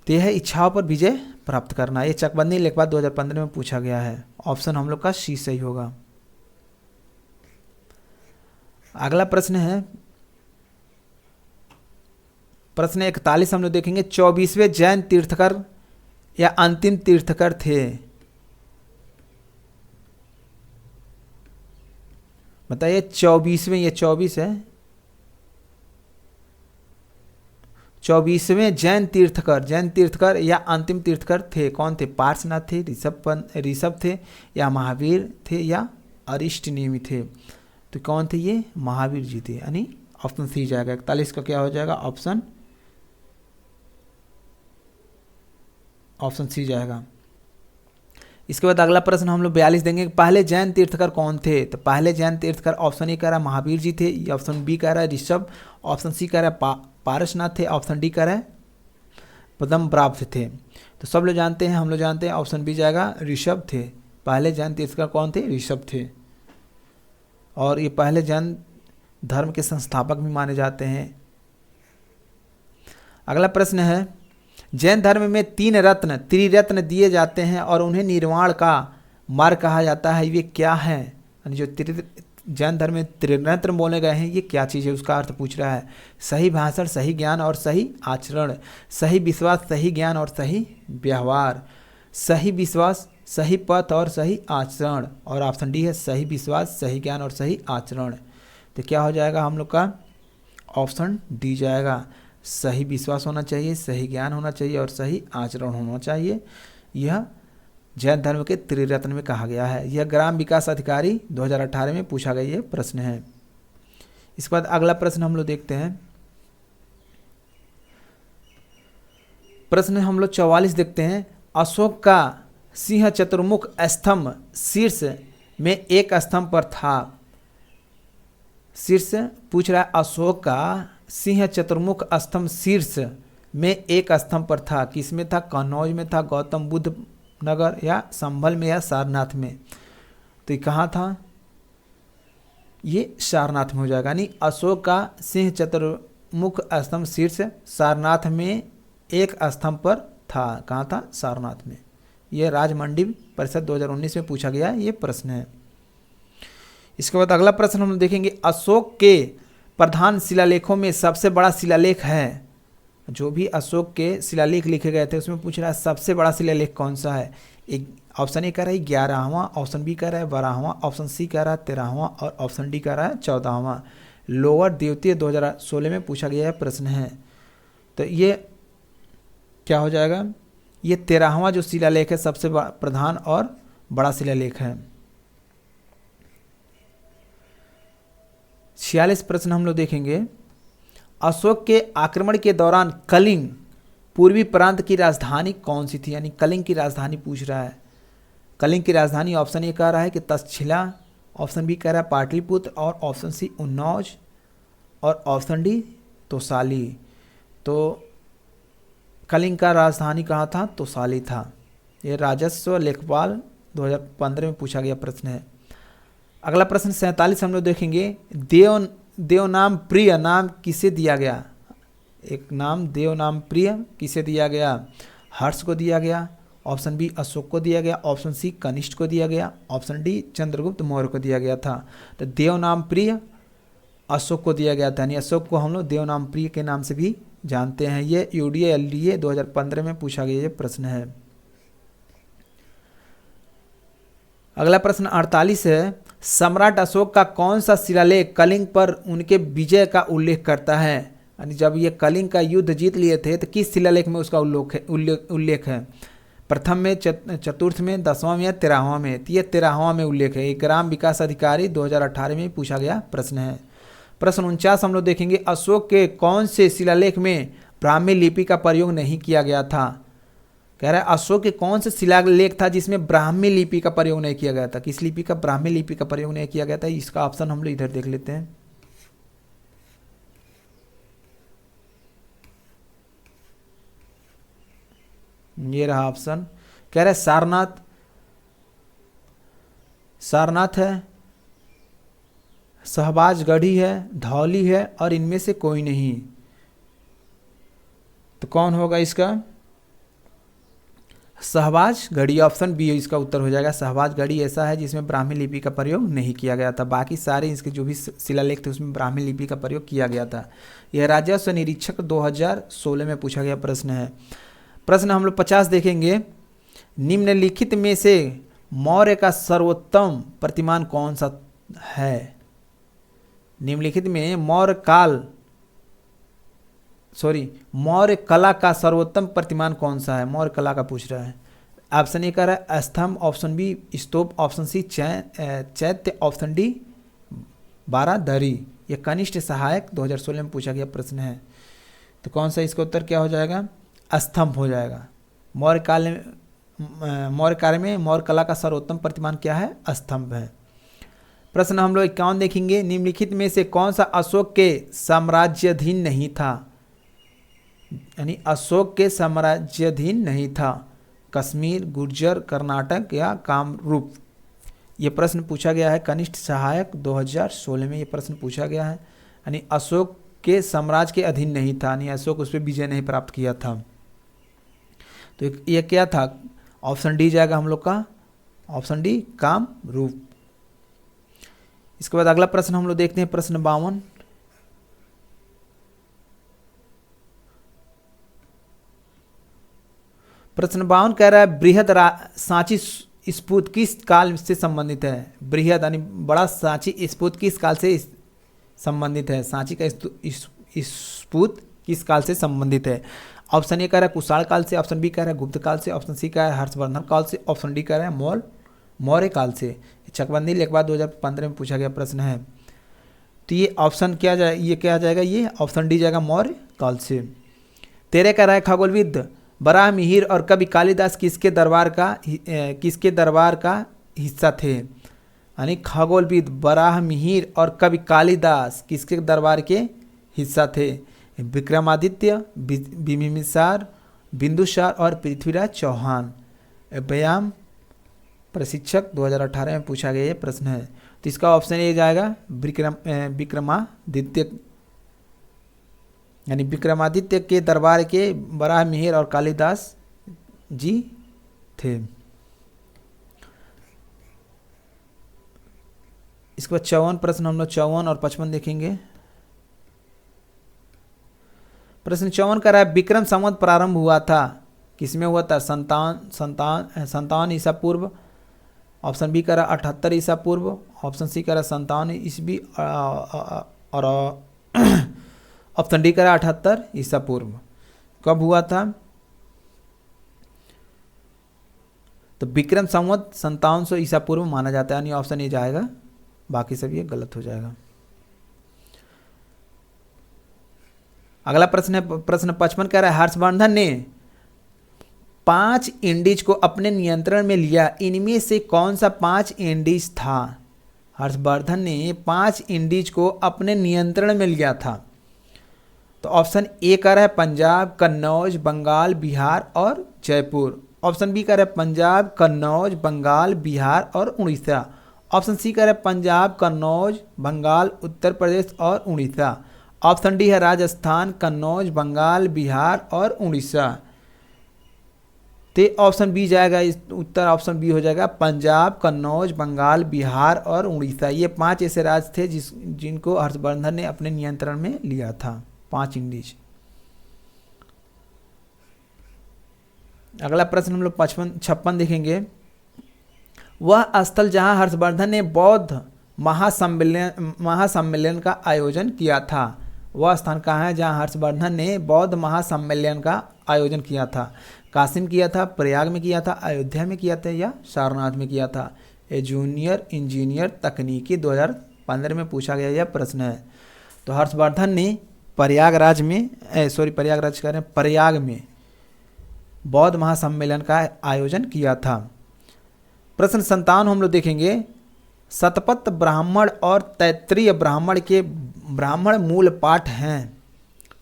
तो यह है इच्छाओं पर विजय प्राप्त करना। ये चकबंदी लेखपाल 2015 में पूछा गया है। ऑप्शन हम लोग का सी सही होगा। अगला प्रश्न है, प्रश्न 41 हम लोग देखेंगे, 24वें जैन तीर्थकर या अंतिम तीर्थकर थे। बताइए 24वें, ये 24 है, 24वें जैन तीर्थकर या अंतिम तीर्थकर थे। कौन थे, पार्श्वनाथ थे, ऋषभ थे, या महावीर थे, या अरिष्टनेमि थे। तो कौन थे, ये महावीर जी थे, यानी ऑप्शन सी जाएगा। 41 का क्या हो जाएगा, ऑप्शन सी जाएगा। इसके बाद अगला प्रश्न हम लोग 42 देंगे, पहले जैन तीर्थकर कौन थे। तो पहले जैन तीर्थकर ऑप्शन ए कह रहा है महावीर जी थे, ऑप्शन बी कह रहा है ऋषभ, ऑप्शन सी कह रहा है पारसनाथ थे, ऑप्शन डी कह रहा है पद्मनाभ थे। तो सब लोग जानते हैं, हम लोग जानते हैं ऑप्शन बी जाएगा, ऋषभ थे। पहले जैन तीर्थकर कौन थे, ऋषभ थे। और ये पहले जैन धर्म के संस्थापक भी माने जाते हैं। अगला प्रश्न है, जैन धर्म में 3 त्रिरत्न दिए जाते हैं और उन्हें निर्वाण का मार्ग कहा जाता है। ये क्या है, जो जैन धर्म में त्रिरत्न बोले गए हैं, ये क्या चीज़ है, उसका अर्थ पूछ रहा है। सही भाषण, सही ज्ञान और सही आचरण, सही विश्वास, सही ज्ञान और सही व्यवहार, सही विश्वास, सही पथ और सही आचरण। और ऑप्शन डी है सही विश्वास, सही ज्ञान और सही आचरण। तो क्या हो जाएगा हम लोग का, ऑप्शन डी जाएगा। सही विश्वास होना चाहिए, सही ज्ञान होना चाहिए और सही आचरण होना चाहिए। यह जैन धर्म के त्रिरत्न में कहा गया है। यह ग्राम विकास अधिकारी 2018 में पूछा गया ये प्रश्न है। इसके बाद अगला प्रश्न हम लोग देखते हैं। प्रश्न हम लोग 44 देखते हैं। अशोक का सिंह चतुर्मुख स्तंभ शीर्ष में एक स्तंभ पर था। शीर्ष पूछ रहा है, अशोक का सिंह चतुर्मुख स्तंभ शीर्ष में एक स्तंभ पर था। किसमें था? कन्नौज में था, गौतम बुद्ध नगर या संभल में या सारनाथ में। तो ये कहाँ था? ये सारनाथ में हो जाएगा। यानी अशोक का सिंह चतुर्मुख स्तंभ शीर्ष सारनाथ में एक स्तंभ पर था। कहाँ था? सारनाथ में। यह राजमंडी परिषद 2019 में पूछा गया ये प्रश्न है। इसके बाद अगला प्रश्न हम देखेंगे। अशोक के प्रधान शिलालेखों में सबसे बड़ा शिलालेख है। जो भी अशोक के शिलालेख लिखे गए थे उसमें पूछ रहा है सबसे बड़ा शिलालेख कौन सा है। एक ऑप्शन ए कह रहा है 11वां, ऑप्शन बी कह रहा है 12वां, ऑप्शन सी कह रहा है 13वां और ऑप्शन डी कह रहा है 14वां। लोअर द्वितीय 2016 में पूछा गया है प्रश्न है। तो ये क्या हो जाएगा? ये 13वां जो शिलालेख है सबसे प्रधान और बड़ा शिलालेख है। 46 प्रश्न हम लोग देखेंगे। अशोक के आक्रमण के दौरान कलिंग पूर्वी प्रांत की राजधानी कौन सी थी? यानी कलिंग की राजधानी पूछ रहा है। कलिंग की राजधानी ऑप्शन ए कह रहा है कि तक्षशिला, ऑप्शन बी कह रहा है पाटलिपुत्र और ऑप्शन सी उन्नौज और ऑप्शन डी तोसाली। तो कलिंग का राजधानी कहाँ था? तोसाली था। यह राजस्व लेखपाल 2015 में पूछा गया प्रश्न है। अगला प्रश्न 47 हम लोग देखेंगे। देवनाम प्रिय नाम किसे दिया गया? एक नाम देवनाम प्रिय किसे दिया गया? हर्ष को दिया गया, ऑप्शन बी अशोक को दिया गया, ऑप्शन सी कनिष्ठ को दिया गया, ऑप्शन डी चंद्रगुप्त मौर्य को दिया गया था। तो देवनाम प्रिय अशोक को दिया गया था। यानी अशोक को हम लोग देवनाम प्रिय के नाम से भी जानते हैं। ये यूडीए एलडीए 2015 में पूछा गया ये प्रश्न है। अगला प्रश्न 48 है। सम्राट अशोक का कौन सा शिलालेख कलिंग पर उनके विजय का उल्लेख करता है? यानी जब ये कलिंग का युद्ध जीत लिए थे तो किस शिलालेख में उसका उल्लेख है? प्रथम में, चतुर्थ में, 10वां में या 13वां में? तो ये 13वां में उल्लेख है। ग्राम विकास अधिकारी 2018 में पूछा गया प्रश्न है। प्रश्न 49 हम लोग देखेंगे। अशोक के कौन से शिलालेख में ब्राह्मी लिपि का प्रयोग नहीं किया गया था? कह रहा है अशोक के कौन से शिलालेख था जिसमें ब्राह्मी लिपि का प्रयोग नहीं किया गया था? किस लिपि का ब्राह्मी लिपि का प्रयोग नहीं किया गया था? इसका ऑप्शन हम लोग इधर देख लेते हैं। ये रहा ऑप्शन। कह रहा है सारनाथ, सारनाथ है, शहबाजगढ़ी है, धौली है और इनमें से कोई नहीं। तो कौन होगा इसका? शहबाजगढ़ी। ऑप्शन बी इसका उत्तर हो जाएगा। शहबाजगढ़ी ऐसा है जिसमें ब्राह्मी लिपि का प्रयोग नहीं किया गया था। बाकी सारे इसके जो भी शिलालेख थे उसमें ब्राह्मी लिपि का प्रयोग किया गया था। यह राजस्व निरीक्षक 2016 में पूछा गया प्रश्न है। प्रश्न हम लोग 50 देखेंगे। निम्नलिखित में से मौर्य का सर्वोत्तम प्रतिमान कौन सा है? निम्नलिखित में मौर्य कला का सर्वोत्तम प्रतिमान कौन सा है? मौर्य कला का पूछ रहा है। ऑप्शन ए कह रहा है स्तंभ, ऑप्शन बी स्तूप, ऑप्शन सी चैत्य, ऑप्शन डी बारादरी। यह कनिष्ठ सहायक 2016 में पूछा गया प्रश्न है। तो कौन सा इसका उत्तर क्या हो जाएगा? स्तंभ हो जाएगा। मौर्य काल में मौर्य कला का सर्वोत्तम प्रतिमान क्या है? स्तंभ है। प्रश्न हम लोग 51 देखेंगे। निम्नलिखित में से कौन सा अशोक के साम्राज्याधीन नहीं था? यानी अशोक के साम्राज्याधीन नहीं था। कश्मीर, गुर्जर, कर्नाटक या कामरूप? ये प्रश्न पूछा गया है। कनिष्ठ सहायक 2016 में ये प्रश्न पूछा गया है। यानी अशोक के साम्राज्य के अधीन नहीं था, यानी अशोक उस पर विजय नहीं प्राप्त किया था। तो ये क्या था? ऑप्शन डी जाएगा हम लोग का, ऑप्शन डी कामरूप। इसके बाद अगला प्रश्न हम लोग देखते हैं। प्रश्न 52। प्रश्न 52 कह रहा है बृहद सांची स्फूत किस काल से संबंधित है? बृहद यानी बड़ा सांची स्फूत किस काल से संबंधित है? सांची का स्फूत किस काल से संबंधित है? ऑप्शन ए कह रहा है कुषाण काल से, ऑप्शन बी कह रहा है गुप्त काल से, ऑप्शन सी कह रहा है हर्षवर्धन काल से, ऑप्शन डी कह रहा है मौर्य काल से। चकबंदी लेखपाल 2015 में पूछा गया प्रश्न है। तो ये ऑप्शन क्या जाए, ये क्या जाएगा, ये ऑप्शन डी जाएगा मौर्य काल से। 13 कह रहा है खगोलविद बराह मिहिर और कवि कालिदास किसके दरबार का हिस्सा थे? यानी खगोलविद बराह मिहिर और कवि कालिदास किसके दरबार के हिस्सा थे? विक्रमादित्य, बिंबिसार, बिंदुसार और पृथ्वीराज चौहान। व्यायाम प्रशिक्षक 2018 में पूछा गया ये प्रश्न है। तो इसका ऑप्शन ए जाएगा विक्रमादित्य, यानी विक्रमादित्य के दरबार के बराह मिहिर और कालिदास जी थे। इसके बाद 54 प्रश्न हम लोग 54 और 55 देखेंगे। प्रश्न 54 कर रहा है विक्रम संवत प्रारंभ हुआ था, किसमें हुआ था? 57 ईसा पूर्व, ऑप्शन बी कर रहा 78 ईसा पूर्व, ऑप्शन सी कर रहा 57 ईस्वी और ऑप्शन डी कर रहा 78 ईसा पूर्व। कब हुआ था? तो विक्रम संवत 5700 ईसा पूर्व माना जाता है, यानी ऑप्शन ए जाएगा, बाकी सब ये गलत हो जाएगा। अगला प्रश्न है प्रश्न 55 कह रहा है हर्षवर्धन ने 5 इंडीज को अपने नियंत्रण में लिया, इनमें से कौन सा 5 इंडीज था? हर्षवर्धन ने 5 इंडीज को अपने नियंत्रण में लिया था। तो ऑप्शन ए कह रहा है पंजाब, कन्नौज, बंगाल, बिहार और जयपुर, ऑप्शन बी कह रहा है पंजाब, कन्नौज, बंगाल, बिहार और उड़ीसा, ऑप्शन सी कह रहा है पंजाब, कन्नौज, बंगाल, उत्तर प्रदेश और उड़ीसा, ऑप्शन डी है राजस्थान, कन्नौज, बंगाल, बिहार और उड़ीसा। तो ऑप्शन बी जाएगा, इस उत्तर ऑप्शन बी हो जाएगा पंजाब, कन्नौज, बंगाल, बिहार और उड़ीसा। ये 5 ऐसे राज्य थे जिनको हर्षवर्धन ने अपने नियंत्रण में लिया था, 5 इंडीज। अगला प्रश्न हम लोग 56 देखेंगे। वह स्थल जहां हर्षवर्धन ने बौद्ध महासम्मेलन का आयोजन किया था, वह स्थान कहाँ है जहां हर्षवर्धन ने बौद्ध महासम्मेलन का आयोजन किया था? काशी में किया था, प्रयाग में किया था, अयोध्या में किया था या सारनाथ में किया था? ये जूनियर इंजीनियर तकनीकी 2015 में पूछा गया यह प्रश्न है। तो हर्षवर्धन ने प्रयाग में बौद्ध महासम्मेलन का आयोजन किया था। प्रश्न 57 हम लोग देखेंगे। शतपथ ब्राह्मण और तैत्तिरीय ब्राह्मण के ब्राह्मण मूल पाठ हैं।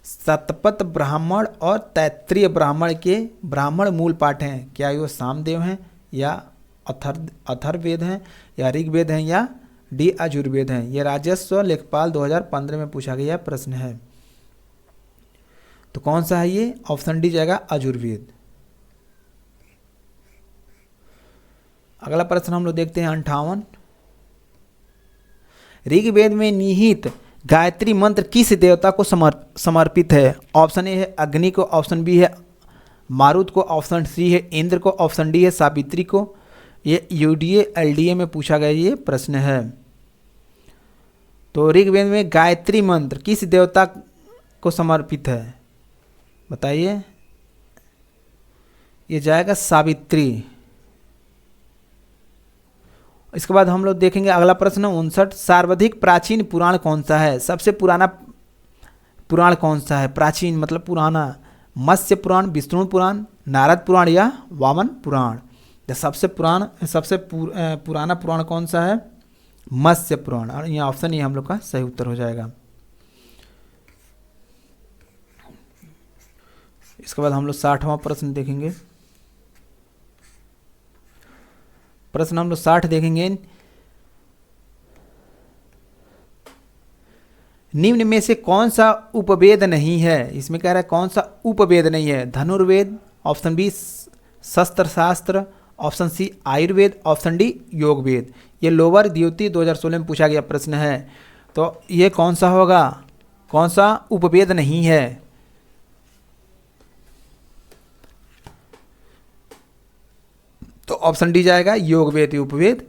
शतपथ ब्राह्मण और तैत्तिरीय ब्राह्मण के ब्राह्मण मूल पाठ हैं, क्या ये सामवेद हैं या अथर्ववेद हैं या ऋग्वेद हैं या डी यजुर्वेद हैं? यह राजस्व लेखपाल 2015 में पूछा गया प्रश्न है। तो कौन सा है ये? ऑप्शन डी जाएगा यजुर्वेद। अगला प्रश्न हम लोग देखते हैं 58। ऋग्वेद में निहित गायत्री मंत्र किस देवता को समर्पित है? ऑप्शन ए है अग्नि को, ऑप्शन बी है मारुत को, ऑप्शन सी है इंद्र को, ऑप्शन डी है सावित्री को। ये यूडीए एलडीए में पूछा गया ये प्रश्न है। तो ऋग्वेद में गायत्री मंत्र किस देवता को समर्पित है बताइए? ये जाएगा सावित्री। इसके बाद हम लोग देखेंगे अगला प्रश्न 59। सर्वाधिक प्राचीन पुराण कौन सा है? सबसे पुराना पुराण कौन सा है? प्राचीन मतलब पुराना। मत्स्य पुराण, विष्णु पुराण, नारद पुराण या वामन पुराण? सबसे पुराना पुराण कौन सा है? मत्स्य पुराण। और यह ऑप्शन ये हम लोग का सही उत्तर हो जाएगा। इसके बाद हम लोग 60वां प्रश्न देखेंगे। प्रश्न हम लोग 60 देखेंगे। निम्न में से कौन सा उपवेद नहीं है? इसमें कह रहा है कौन सा उपवेद नहीं है? धनुर्वेद, ऑप्शन बी शस्त्र शास्त्र, option C Ayurveda, option D योग वेद। ये लोअर द्वितीय 2016 में पूछा गया प्रश्न है। तो ये कौन सा होगा? कौन सा उपवेद नहीं है? तो ऑप्शन डी जाएगा योग वेद, उपवेद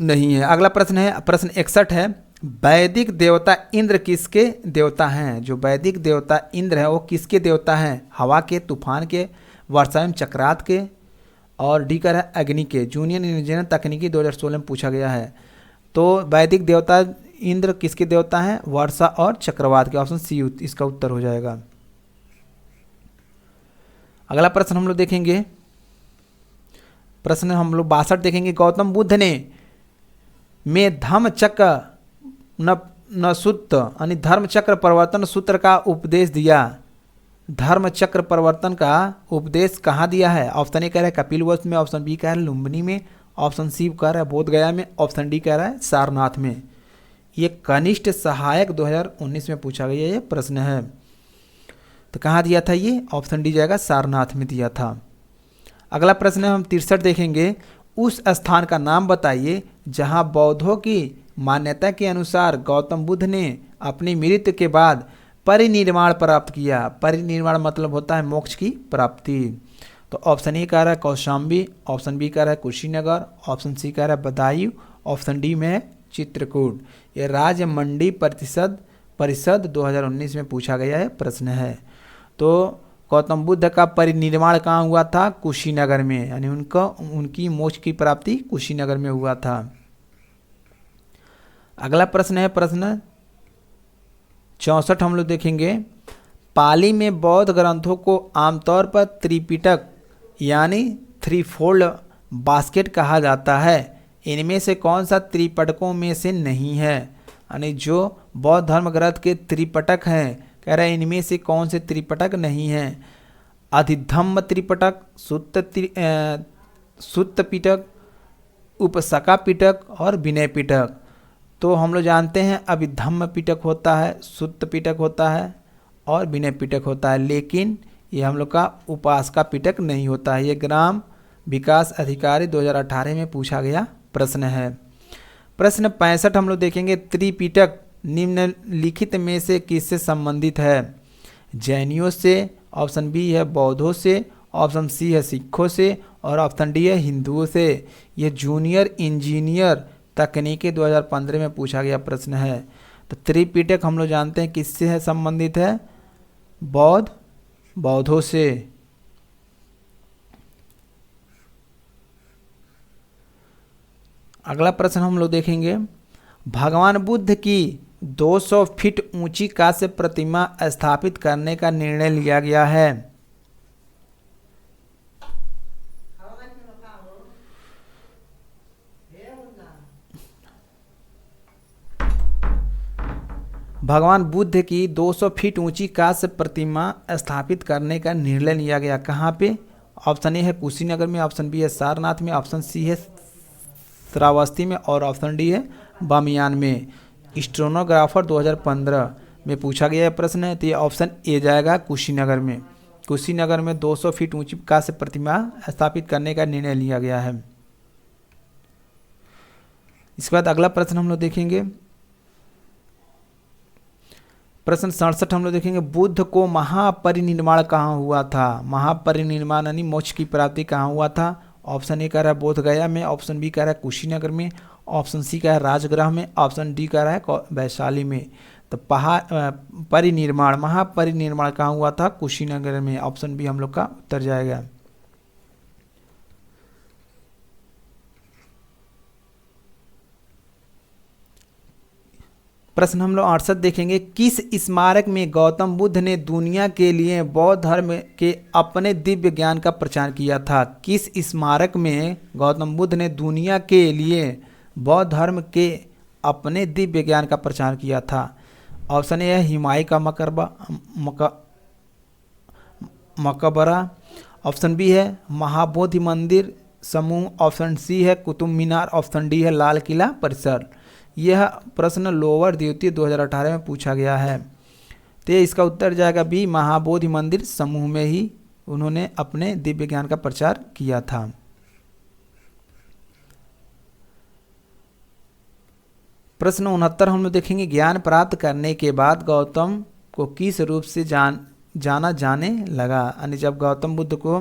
नहीं है। अगला प्रश्न है प्रश्न 61 है। वैदिक देवता इंद्र किसके देवता हैं? जो वैदिक देवता इंद्र है वो किसके देवता हैं? हवा के, तूफान के, वर्षा एवं चक्रात के, और डी कर है अग्नि के। जूनियर इंजीनियर तकनीकी 2016 में पूछा गया है। तो वैदिक देवता इंद्र किसके देवता हैं? वर्षा और चक्रवात के। ऑप्शन सी इसका उत्तर हो जाएगा। अगला प्रश्न हम लोग देखेंगे, प्रश्न हम लोग 62 देखेंगे। गौतम बुद्ध ने में धम्म चक्र न सूत्र यानी धर्म चक्र परिवर्तन सूत्र का उपदेश दिया। धर्म चक्र परिवर्तन का उपदेश कहाँ दिया है? ऑप्शन ए कह रहा है कपिलवस्तु में, ऑप्शन बी कह रहा है लुम्बिनी में, ऑप्शन सी कह रहा है बोधगया में, ऑप्शन डी कह रहा है सारनाथ में। ये कनिष्ठ सहायक 2019 में पूछा गया ये प्रश्न है। तो कहाँ दिया था ये? ऑप्शन डी जाएगा सारनाथ में दिया था। अगला प्रश्न हम 63 देखेंगे। उस स्थान का नाम बताइए जहाँ बौद्धों की मान्यता के अनुसार गौतम बुद्ध ने अपनी मृत्यु के बाद परिनिर्वाण प्राप्त किया। परिनिर्वाण मतलब होता है मोक्ष की प्राप्ति। तो ऑप्शन ए कह रहा है कौशाम्बी, ऑप्शन बी कह रहा है कुशीनगर, ऑप्शन सी कह रहा है बदायूं, ऑप्शन डी में है चित्रकूट। ये राज्य मंडी परिषद 2019 में पूछा गया है प्रश्न है। तो गौतम बुद्ध का परिनिर्वाण कहाँ हुआ था? कुशीनगर में, यानी उनकी मोक्ष की प्राप्ति कुशीनगर में हुआ था। अगला प्रश्न है प्रश्न 64 हम लोग देखेंगे। पाली में बौद्ध ग्रंथों को आमतौर पर त्रिपिटक यानी थ्री फोल्ड बास्केट कहा जाता है। इनमें से कौन सा त्रिपिटकों में से नहीं है? यानी जो बौद्ध धर्म ग्रंथ के त्रिपिटक हैं, कह रहे हैं इनमें से कौन से त्रिपिटक नहीं हैं? अधिधम्म त्रिपिटक, सुत्त पिटक, उपसका पिटक और विनय पिटक। तो हम लोग जानते हैं अभिधम्म पिटक होता है, सुत्त पिटक होता है और विनय पिटक होता है, लेकिन ये हम लोग का उपासका पिटक नहीं होता है। ये ग्राम विकास अधिकारी 2018 में पूछा गया प्रश्न है। प्रश्न 65 हम लोग देखेंगे। त्रिपिटक निम्नलिखित में से किससे संबंधित है? जैनियों से, ऑप्शन बी है बौद्धों से, ऑप्शन सी है सिखों से और ऑप्शन डी है हिंदुओं से। ये जूनियर इंजीनियर तकनीकी 2015 में पूछा गया प्रश्न है। तो त्रिपिटक हम लोग जानते हैं किससे है संबंधित है? बौद्धों से। अगला प्रश्न हम लोग देखेंगे। भगवान बुद्ध की 200 फीट ऊंची कांस्य प्रतिमा स्थापित करने का निर्णय लिया गया है। भगवान बुद्ध की 200 फीट ऊंची कांस्य प्रतिमा स्थापित करने का निर्णय लिया गया कहाँ पे? ऑप्शन ए है कुशीनगर में, ऑप्शन बी है सारनाथ में, ऑप्शन सी है श्रावस्ती में और ऑप्शन डी है बामियान में। स्टेनोग्राफर 2015 में पूछा गया प्रश्न है। तो ये ऑप्शन ए जाएगा कुशीनगर में। कुशीनगर में 200 फीट ऊंची कांस्य प्रतिमा स्थापित करने का निर्णय लिया गया है। इसके बाद अगला प्रश्न हम लोग देखेंगे। प्रश्न 67 हम लोग देखेंगे। बुद्ध को महापरिनिर्वाण कहाँ हुआ था? महापरिनिर्वाण यानी मोक्ष की प्राप्ति कहाँ हुआ था? ऑप्शन ए कह रहा है बोधगया में, ऑप्शन बी कह रहा है कुशीनगर में, ऑप्शन सी कह रहा है राजगृह में, ऑप्शन डी कह रहा है वैशाली में। तो परिनिर्वाण महापरिनिर्वाण कहाँ हुआ था? कुशीनगर में। ऑप्शन बी हम लोग का उत्तर जाएगा। प्रश्न हम लोग 68 देखेंगे। किस स्मारक में गौतम बुद्ध ने दुनिया के लिए बौद्ध धर्म के अपने दिव्य ज्ञान का प्रचार किया था? किस स्मारक में गौतम बुद्ध ने दुनिया के लिए बौद्ध धर्म के अपने दिव्य ज्ञान का प्रचार किया था? ऑप्शन ए है हिमायू का मकबरा, ऑप्शन बी है महाबोधि मंदिर समूह, ऑप्शन सी है कुतुब मीनार, ऑप्शन डी है लाल किला परिसर। यह प्रश्न लोअर द्वितीय 2018 में पूछा गया है। तो इसका उत्तर जाएगा बी महाबोधि मंदिर समूह में ही उन्होंने अपने दिव्य ज्ञान का प्रचार किया था। प्रश्न 69 हम लोग देखेंगे। ज्ञान प्राप्त करने के बाद गौतम को किस रूप से जाना जाने लगा? यानी जब गौतम बुद्ध को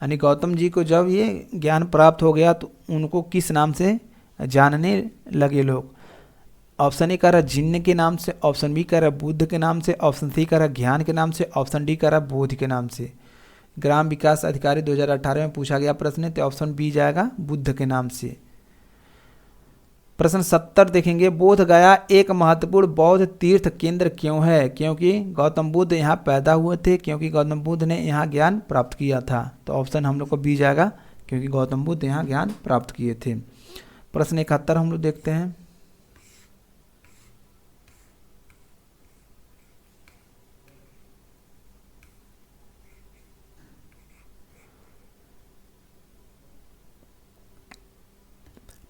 यानी गौतम जी को जब ये ज्ञान प्राप्त हो गया तो उनको किस नाम से जानने लगे लोग? ऑप्शन ए कह रहा है जिन्न के नाम से, ऑप्शन बी कह रहा है बुद्ध के नाम से, ऑप्शन सी कह रहा है ज्ञान के नाम से, ऑप्शन डी कह रहा है बोध के नाम से। ग्राम विकास अधिकारी 2018 में पूछा गया प्रश्न है, तो ऑप्शन बी जाएगा बुद्ध के नाम से। प्रश्न 70 देखेंगे, बोध गया एक महत्वपूर्ण बौद्ध तीर्थ केंद्र क्यों है? क्योंकि गौतम बुद्ध यहाँ पैदा हुए थे, क्योंकि गौतम बुद्ध ने यहाँ ज्ञान प्राप्त किया था। तो ऑप्शन हम लोग को बी जाएगा, क्योंकि गौतम बुद्ध यहाँ ज्ञान प्राप्त किए थे। प्रश्न 71 हम लोग देखते हैं।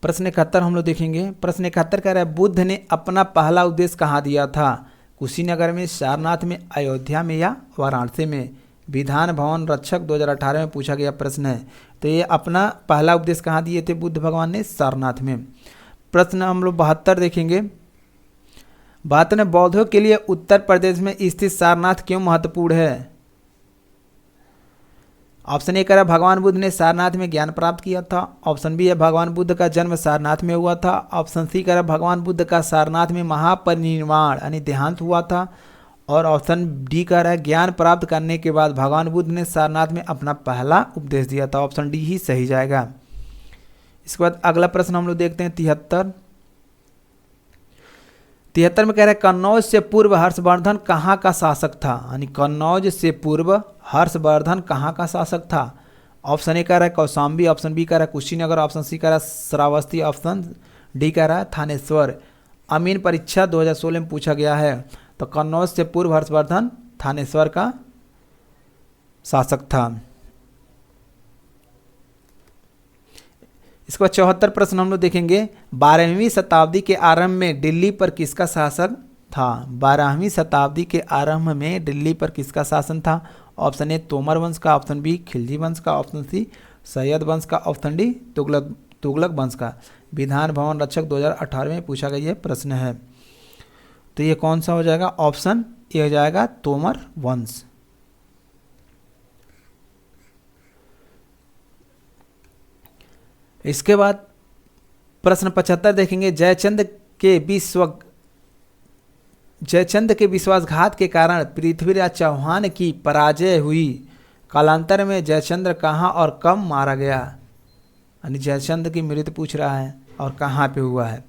प्रश्न 71 हम लोग देखेंगे। प्रश्न 71 कह रहा है, बुद्ध ने अपना पहला उपदेश कहाँ दिया था? कुशीनगर में, सारनाथ में, अयोध्या में या वाराणसी में? विधान भवन रक्षक 2018 में पूछा गया प्रश्न है। तो ये अपना पहला उपदेश कहाँ दिए थे बुद्ध भगवान ने? सारनाथ में। प्रश्न हम लोग 72 देखेंगे। 72 में बौद्धों के लिए उत्तर प्रदेश में स्थित सारनाथ क्यों महत्वपूर्ण है? ऑप्शन ए कह रहा है भगवान बुद्ध ने सारनाथ में ज्ञान प्राप्त किया था। ऑप्शन बी है भगवान बुद्ध का जन्म सारनाथ में हुआ था। ऑप्शन सी कह रहा है भगवान बुद्ध का सारनाथ में महापरिनिर्वाण यानी देहांत हुआ था। और ऑप्शन डी कह रहा है ज्ञान प्राप्त करने के बाद भगवान बुद्ध ने सारनाथ में अपना पहला उपदेश दिया था। ऑप्शन डी ही सही जाएगा। इसके बाद अगला प्रश्न हम लोग देखते हैं 73 में कह रहा है, कन्नौज से पूर्व हर्षवर्धन कहाँ का शासक था? यानी कन्नौज से पूर्व हर्षवर्धन कहाँ का शासक था? ऑप्शन ए कह रहा है कौशाम्बी, ऑप्शन बी कह रहा है कुशीनगर, ऑप्शन सी कह रहा है श्रावस्ती, ऑप्शन डी कह रहा है थानेश्वर। अमीन परीक्षा 2016 में पूछा गया है। तो कन्नौज से पूर्व हर्षवर्धन थानेश्वर का शासक था। इसके बाद 74 प्रश्न हम लोग देखेंगे। 12वीं शताब्दी के आरंभ में दिल्ली पर किसका शासन था? 12वीं शताब्दी के आरंभ में दिल्ली पर किसका शासन था? ऑप्शन ए तोमर वंश का, ऑप्शन बी खिलजी वंश का, ऑप्शन सी सैयद वंश का, ऑप्शन डी तुगलक वंश का। विधान भवन रक्षक 2018 में पूछा गया यह प्रश्न है। तो ये कौन सा हो जाएगा? ऑप्शन ए हो जाएगा तोमर वंश। इसके बाद प्रश्न 75 देखेंगे। जयचंद के विश्वासघात के कारण पृथ्वीराज चौहान की पराजय हुई। कालांतर में जयचंद्र कहाँ और कब मारा गया? यानी जयचंद की मृत्यु पूछ रहा है और कहाँ पे हुआ है।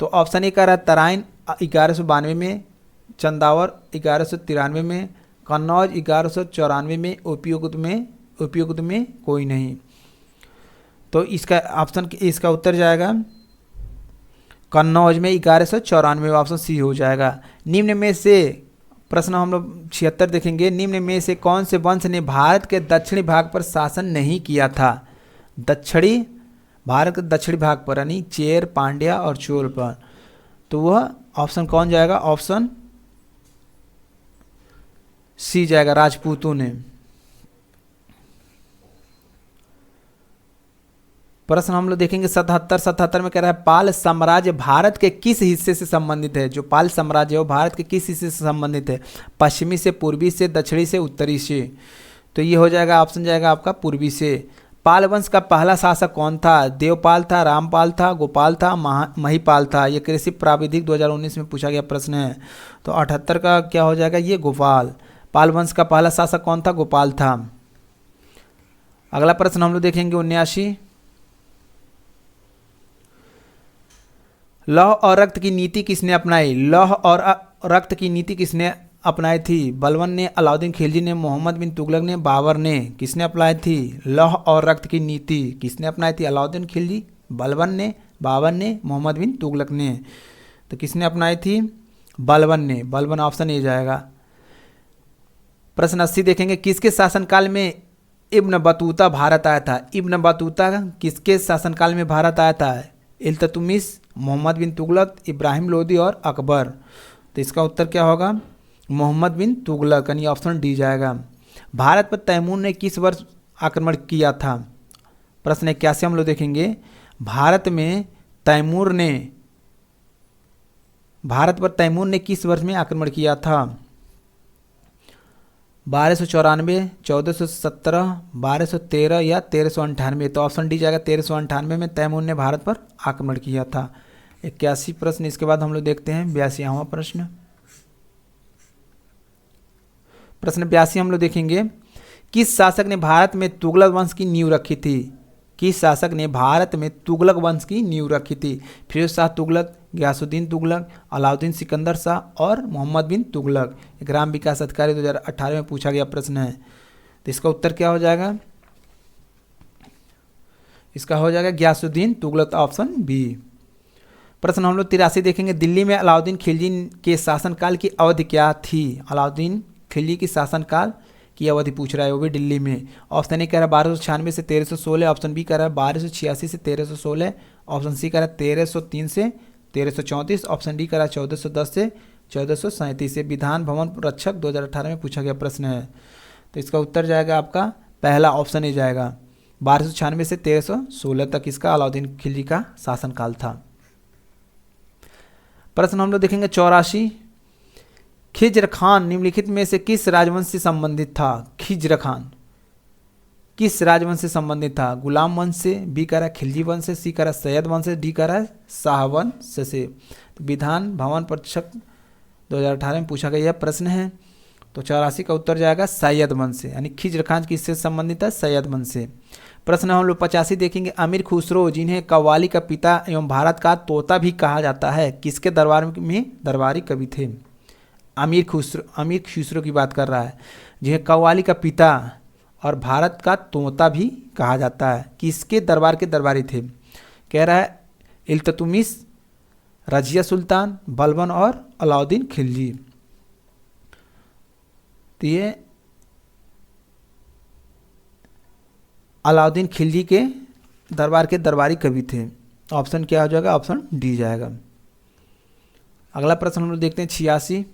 तो ऑप्शन ए कह रहा है तराइन 1192 में, चंदावर 1193 में, कन्नौज 1194 में, उपयुक्त में कोई नहीं। तो इसका ऑप्शन इसका उत्तर जाएगा कन्नौज में 1194, ऑप्शन सी हो जाएगा। निम्न में से प्रश्न हम लोग 76 देखेंगे। निम्न में से कौन से वंश ने भारत के दक्षिणी भाग पर शासन नहीं किया था? भारत के दक्षिणी भाग पर यानी चेर, पांड्या और चोल पर। तो वह ऑप्शन कौन जाएगा? ऑप्शन सी जाएगा, राजपूतों ने। प्रश्न हम लोग देखेंगे 77 में कह रहा है पाल साम्राज्य भारत के किस हिस्से से संबंधित है? जो पाल साम्राज्य है वो भारत के किस हिस्से से संबंधित है? पश्चिमी से, पूर्वी से, दक्षिणी से, उत्तरी से? तो ये हो जाएगा, ऑप्शन जाएगा आपका पूर्वी से। पाल वंश का पहला शासक कौन था? देवपाल था, रामपाल था, गोपाल था, महीपाल था। ये कृषि प्राविधिक 2019 में पूछा गया प्रश्न है। तो 78 का क्या हो जाएगा? ये गोपाल। पाल वंश का पहला शासक कौन था? गोपाल था। अगला प्रश्न हम लोग देखेंगे 79। लौह और रक्त की नीति किसने अपनाई? लौह और रक्त की नीति किसने अपनाई थी? बलबन ने, अलाउद्दीन खिलजी ने, मोहम्मद बिन तुगलक ने, बाबर ने? किसने अपनाई थी लौह और रक्त की नीति? किसने अपनाई थी? अलाउद्दीन खिलजी, बलबन ने, बाबर ने, मोहम्मद बिन तुगलक ने? तो किसने अपनाई थी? बलबन ने। बलबन ऑप्शन ए जाएगा। प्रश्न 80 देखेंगे। किसके शासनकाल में इब्न बतूता भारत आया था? इब्न बतूता किसके शासनकाल में भारत आया था? इल्तुतमिश, मोहम्मद बिन तुगलक, इब्राहिम लोदी और अकबर। तो इसका उत्तर क्या होगा? मोहम्मद बिन तुगलक, यानी ऑप्शन डी जाएगा। भारत पर तैमूर ने किस वर्ष आक्रमण किया था? प्रश्न 81 हम लोग देखेंगे। भारत पर तैमूर ने किस वर्ष में आक्रमण किया था? 1294, 1417, 1213 या 1398? तो ऑप्शन डी जाएगा 1398 में तैमूर ने भारत पर आक्रमण किया था। 81 प्रश्न। इसके बाद हम लोग देखते हैं 82वां प्रश्न। प्रश्न 82 हम लोग देखेंगे, किस शासक ने भारत में तुगलक वंश की नींव रखी थी? किस शासक ने भारत में तुगलक वंश की नींव रखी थी? फिरोज शाह तुगलक, गयासुद्दीन तुगलक, अलाउद्दीन सिकंदर शाह और मोहम्मद बिन तुगलक। ग्राम विकास अधिकारी 2018 में पूछा गया प्रश्न है। तो इसका उत्तर क्या हो जाएगा? इसका हो जाएगा गयासुद्दीन तुगलक, ऑप्शन बी। प्रश्न हम लोग 83 देखेंगे, दिल्ली में अलाउद्दीन खिलजी के शासनकाल की अवधि क्या थी? अलाउद्दीन खिलजी की शासनकाल की अवधि पूछ रहा है, वो भी दिल्ली में। ऑप्शन ए कह रहा है 1296 से 1316, ऑप्शन बी कह रहा है 1286 से 1316, ऑप्शन सी कह रहा है 1303 से 1334, ऑप्शन डी कह रहा है 1410 से 1437। विधान भवन रक्षक 2018 में पूछा गया प्रश्न है। तो इसका उत्तर जाएगा आपका पहला ऑप्शन ए जाएगा, 1296 से 1316 तक इसका अलाउद्दीन खिलजी का शासनकाल था। प्रश्न हम लोग देखेंगे 84, खिज्र खान निम्नलिखित में से किस राजवंश से संबंधित था? खिज्र खान किस राजवंश से संबंधित था? गुलाम वंश से, बी कह रहा है खिलजी वंश से, सी कह रहा है सैयद वंश से, डी कह रहा है शाह वंश से। तो विधान भवन परीक्षक 2018 में पूछा गया यह प्रश्न है। तो 84 का उत्तर जाएगा सैयद वंश से, यानी खिज्र खान किससे संबंधित है? सैयद वंश से। प्रश्न हम लोग 85 देखेंगे, अमीर खुसरो जिन्हें कव्वाली का पिता एवं भारत का तोता भी कहा जाता है, किसके दरबार में दरबारी कवि थे? अमीर खुसरो की बात कर रहा है, जिन्हें कव्वाली का पिता और भारत का तोता भी कहा जाता है, किसके दरबार के दरबारी थे? कह रहा है इल्तुतमिश, रजिया सुल्तान, बलबन और अलाउद्दीन खिलजी। तो ये अलाउद्दीन खिलजी के दरबार के दरबारी कवि थे। ऑप्शन क्या हो जाएगा? ऑप्शन डी जाएगा। अगला प्रश्न हम लोग देखते हैं 86,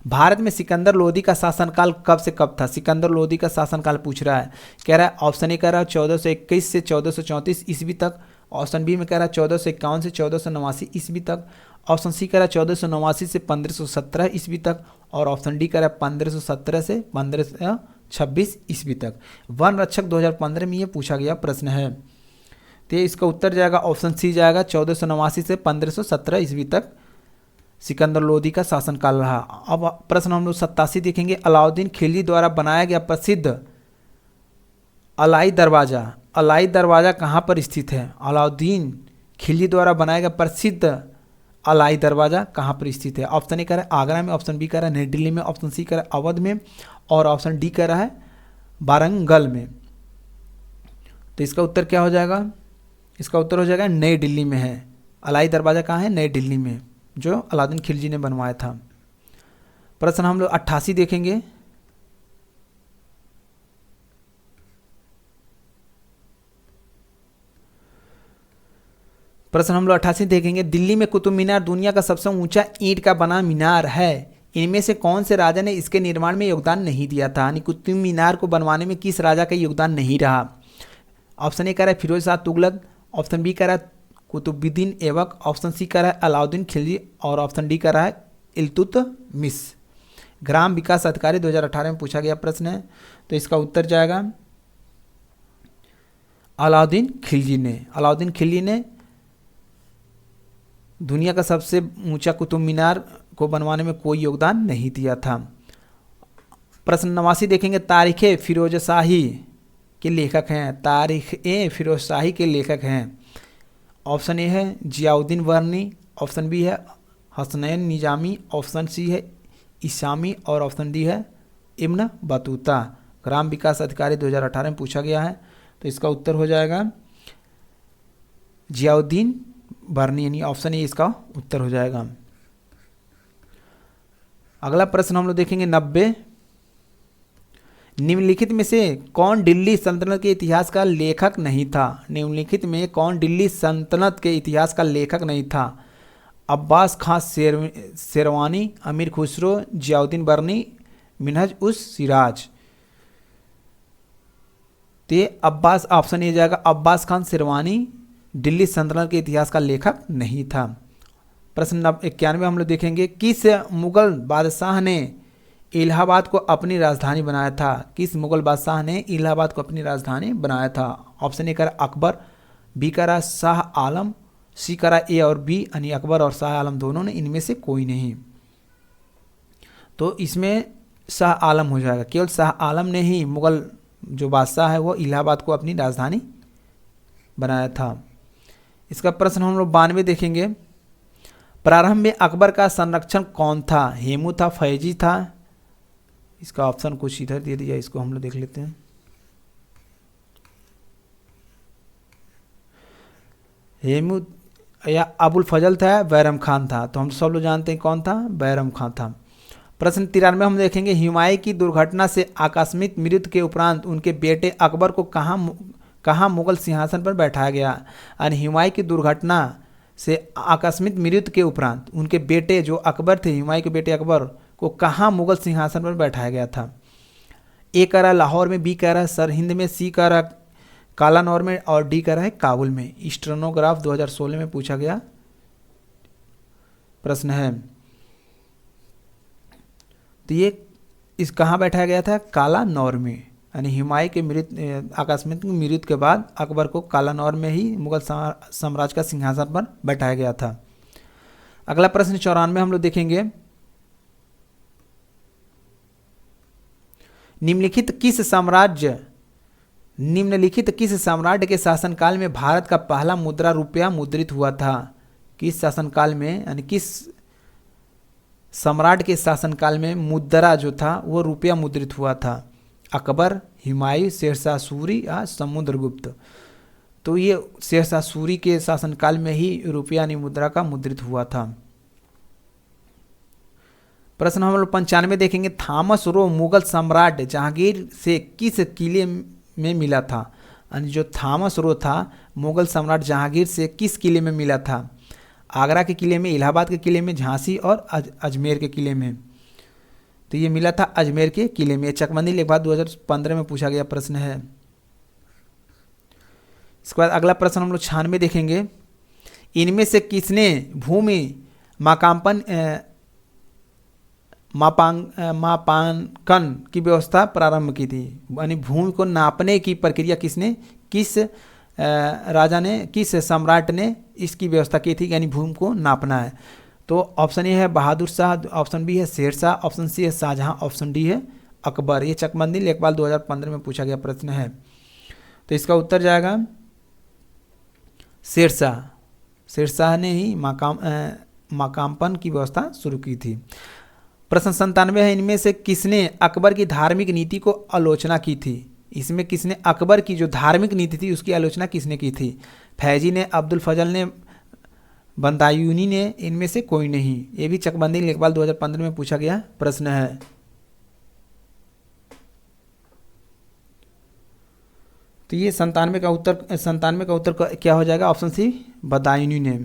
भारत में सिकंदर लोदी का शासनकाल कब से कब था? सिकंदर लोदी का शासनकाल पूछ रहा है। कह रहा है ऑप्शन ए कह रहा है 1421 से 1434 ईस्वी तक, ऑप्शन बी में कह रहा है 1451 से 1489 ईस्वी तक, ऑप्शन सी कह रहा है 1489 से 1517 ईस्वी तक, और ऑप्शन डी कह रहा है 1517 से 1526 ईस्वी तक। वन रक्षक 2015 में ये पूछा गया प्रश्न है। तो इसका उत्तर जाएगा ऑप्शन सी जाएगा, 1489 से 1517 ईस्वी तक सिकंदर लोदी का शासनकाल रहा। अब प्रश्न हम लोग 87 देखेंगे, अलाउद्दीन खिलजी द्वारा बनाया गया प्रसिद्ध अलाई दरवाज़ा कहाँ पर स्थित है? अलाउद्दीन खिलजी द्वारा बनाया गया प्रसिद्ध अलाई दरवाज़ा कहाँ पर स्थित है? ऑप्शन ए कह रहा है आगरा में, ऑप्शन बी कह रहा है नई दिल्ली में, ऑप्शन सी कह रहा है अवध में, और ऑप्शन डी कह रहा है वारंगल में। तो इसका उत्तर क्या हो जाएगा? इसका उत्तर हो जाएगा नई दिल्ली में है। अलाई दरवाज़ा कहाँ है? नई दिल्ली में, जो अलाउद्दीन खिलजी ने बनवाया था। प्रश्न हम लोग 88 देखेंगे, दिल्ली में कुतुब मीनार दुनिया का सबसे ऊंचा ईंट का बना मीनार है, इनमें से कौन से राजा ने इसके निर्माण में योगदान नहीं दिया था? यानी कुतुब मीनार को बनवाने में किस राजा का योगदान नहीं रहा? ऑप्शन ए कह रहा है फिरोज शाह तुगलक, ऑप्शन बी कह रहा है कुतुबुद्दीन ऐबक, ऑप्शन सी कह रहा है अलाउद्दीन खिलजी, और ऑप्शन डी कह रहा है इल्तुतमिश। ग्राम विकास अधिकारी 2018 में पूछा गया प्रश्न है। तो इसका उत्तर जाएगा अलाउद्दीन खिलजी ने दुनिया का सबसे ऊंचा कुतुब मीनार को बनवाने में कोई योगदान नहीं दिया था। प्रश्न 89 देखेंगे, तारीख़ फिरोज शाही के लेखक हैं। ऑप्शन ए है जियाउद्दीन वर्नी, ऑप्शन बी है हसनैन निजामी, ऑप्शन सी है इसामी, और ऑप्शन डी है इब्न बतूता। ग्राम विकास अधिकारी 2018 में पूछा गया है। तो इसका उत्तर हो जाएगा जियाउद्दीन वर्नी, यानी ऑप्शन ए इसका उत्तर हो जाएगा। अगला प्रश्न हम लोग देखेंगे 90, निम्नलिखित में से कौन दिल्ली सल्तनत के इतिहास का लेखक नहीं था? निम्नलिखित में कौन दिल्ली सल्तनत के इतिहास का लेखक नहीं था? अब्बास खां शेरवानी, अमीर खुसरो, जियाउद्दीन बर्नी, मिन्हज उस सिराज। तो अब्बास, ऑप्शन ए जाएगा अब्बास खान शेरवानी दिल्ली सल्तनत के इतिहास का लेखक नहीं था। प्रश्न 91 हम लोग देखेंगे, किस मुगल बादशाह ने इलाहाबाद को अपनी राजधानी बनाया था? किस मुगल बादशाह ने इलाहाबाद को अपनी राजधानी बनाया था? ऑप्शन ए कह रहा अकबर, बी कह रहा शाह आलम, सी करा ए और बी, यानी अकबर और शाह आलम दोनों ने, इनमें से कोई नहीं। तो इसमें शाह आलम हो जाएगा। केवल शाह आलम ने ही मुगल जो बादशाह है वो इलाहाबाद को अपनी राजधानी बनाया था। इसका प्रश्न हम लोग 92 देखेंगे। प्रारंभ में अकबर का संरक्षण कौन था? हेमू था, फैजी था? इसका ऑप्शन कुछ इधर दे दिया, इसको हम लोग देख लेते हैं। हेमू या अबुल फजल था, बैरम खान था? तो हम सब लोग जानते हैं कौन था, बैरम खान था। प्रश्न 93 हम देखेंगे। हुमायूं की दुर्घटना से आकस्मिक मृत्यु के उपरांत उनके बेटे अकबर को कहाँ मुगल सिंहासन पर बैठाया गया? और हुमायूं की दुर्घटना से आकस्मिक मृत्यु के उपरांत उनके बेटे जो अकबर थे, हुमायूं के बेटे अकबर को कहाँ मुगल सिंहासन पर बैठाया गया था? ए कह रहा है लाहौर में, बी कह रहा है सरहिंद में, सी कह रहा है कालानौर में, और डी कह रहा है काबुल में। स्टेनोग्राफ 2016 में पूछा गया प्रश्न है। तो ये इस कहाँ बैठाया गया था? कालानौर में। यानी हुमायूं के मृत्यु, आकस्मिक मृत्यु के बाद अकबर को कालानौर में ही मुगल साम्राज्य का सिंहासन पर बैठाया गया था। अगला प्रश्न 94 हम लोग देखेंगे। निम्नलिखित किस साम्राज्य के शासनकाल में भारत का पहला मुद्रा रुपया मुद्रित हुआ था? किस शासनकाल में, यानी किस सम्राट के शासनकाल में मुद्रा जो था वो रुपया मुद्रित हुआ था? अकबर, हुमायूं, शेरशाह सूरी या समुद्रगुप्त? तो ये शेरशाह सूरी के शासनकाल में ही रुपया यानी मुद्रा का मुद्रित हुआ था। प्रश्न हम लोग 95 देखेंगे। थॉमस रो मुगल सम्राट जहांगीर से किस किले में मिला था? यानी जो थॉमस रो था मुगल सम्राट जहांगीर से किस किले में मिला था? आगरा के किले में, इलाहाबाद के किले में, झांसी और अजमेर के किले में? तो ये मिला था अजमेर के किले में। चकबंदी लेखपाल 2015 में पूछा गया प्रश्न है। इसके बाद अगला प्रश्न हम लोग 96 देखेंगे। इनमें से किसने भूमि मापांकन की व्यवस्था प्रारंभ की थी? यानी भूमि को नापने की प्रक्रिया किस राजा ने, किस सम्राट ने इसकी व्यवस्था की थी? यानी भूमि को नापना है। तो ऑप्शन ए है बहादुर शाह, ऑप्शन बी है शेरशाह, ऑप्शन सी है शाहजहां, ऑप्शन डी है अकबर। ये चकबंदी लेखपाल 2015 में पूछा गया प्रश्न है। तो इसका उत्तर जाएगा शेरशाह। शेरशाह ने ही माकांपन की व्यवस्था शुरू की थी। प्रश्न 97 है। इनमें से किसने अकबर की धार्मिक नीति को आलोचना की थी? इसमें किसने अकबर की जो धार्मिक नीति थी उसकी आलोचना किसने की थी? फैजी ने, अब्दुल फजल ने, बदायूनी ने, इनमें से कोई नहीं? ये भी चकबंदी लेखपाल 2015 में पूछा गया प्रश्न है। तो ये 97 का उत्तर क्या हो जाएगा? ऑप्शन सी बदायूनी ने।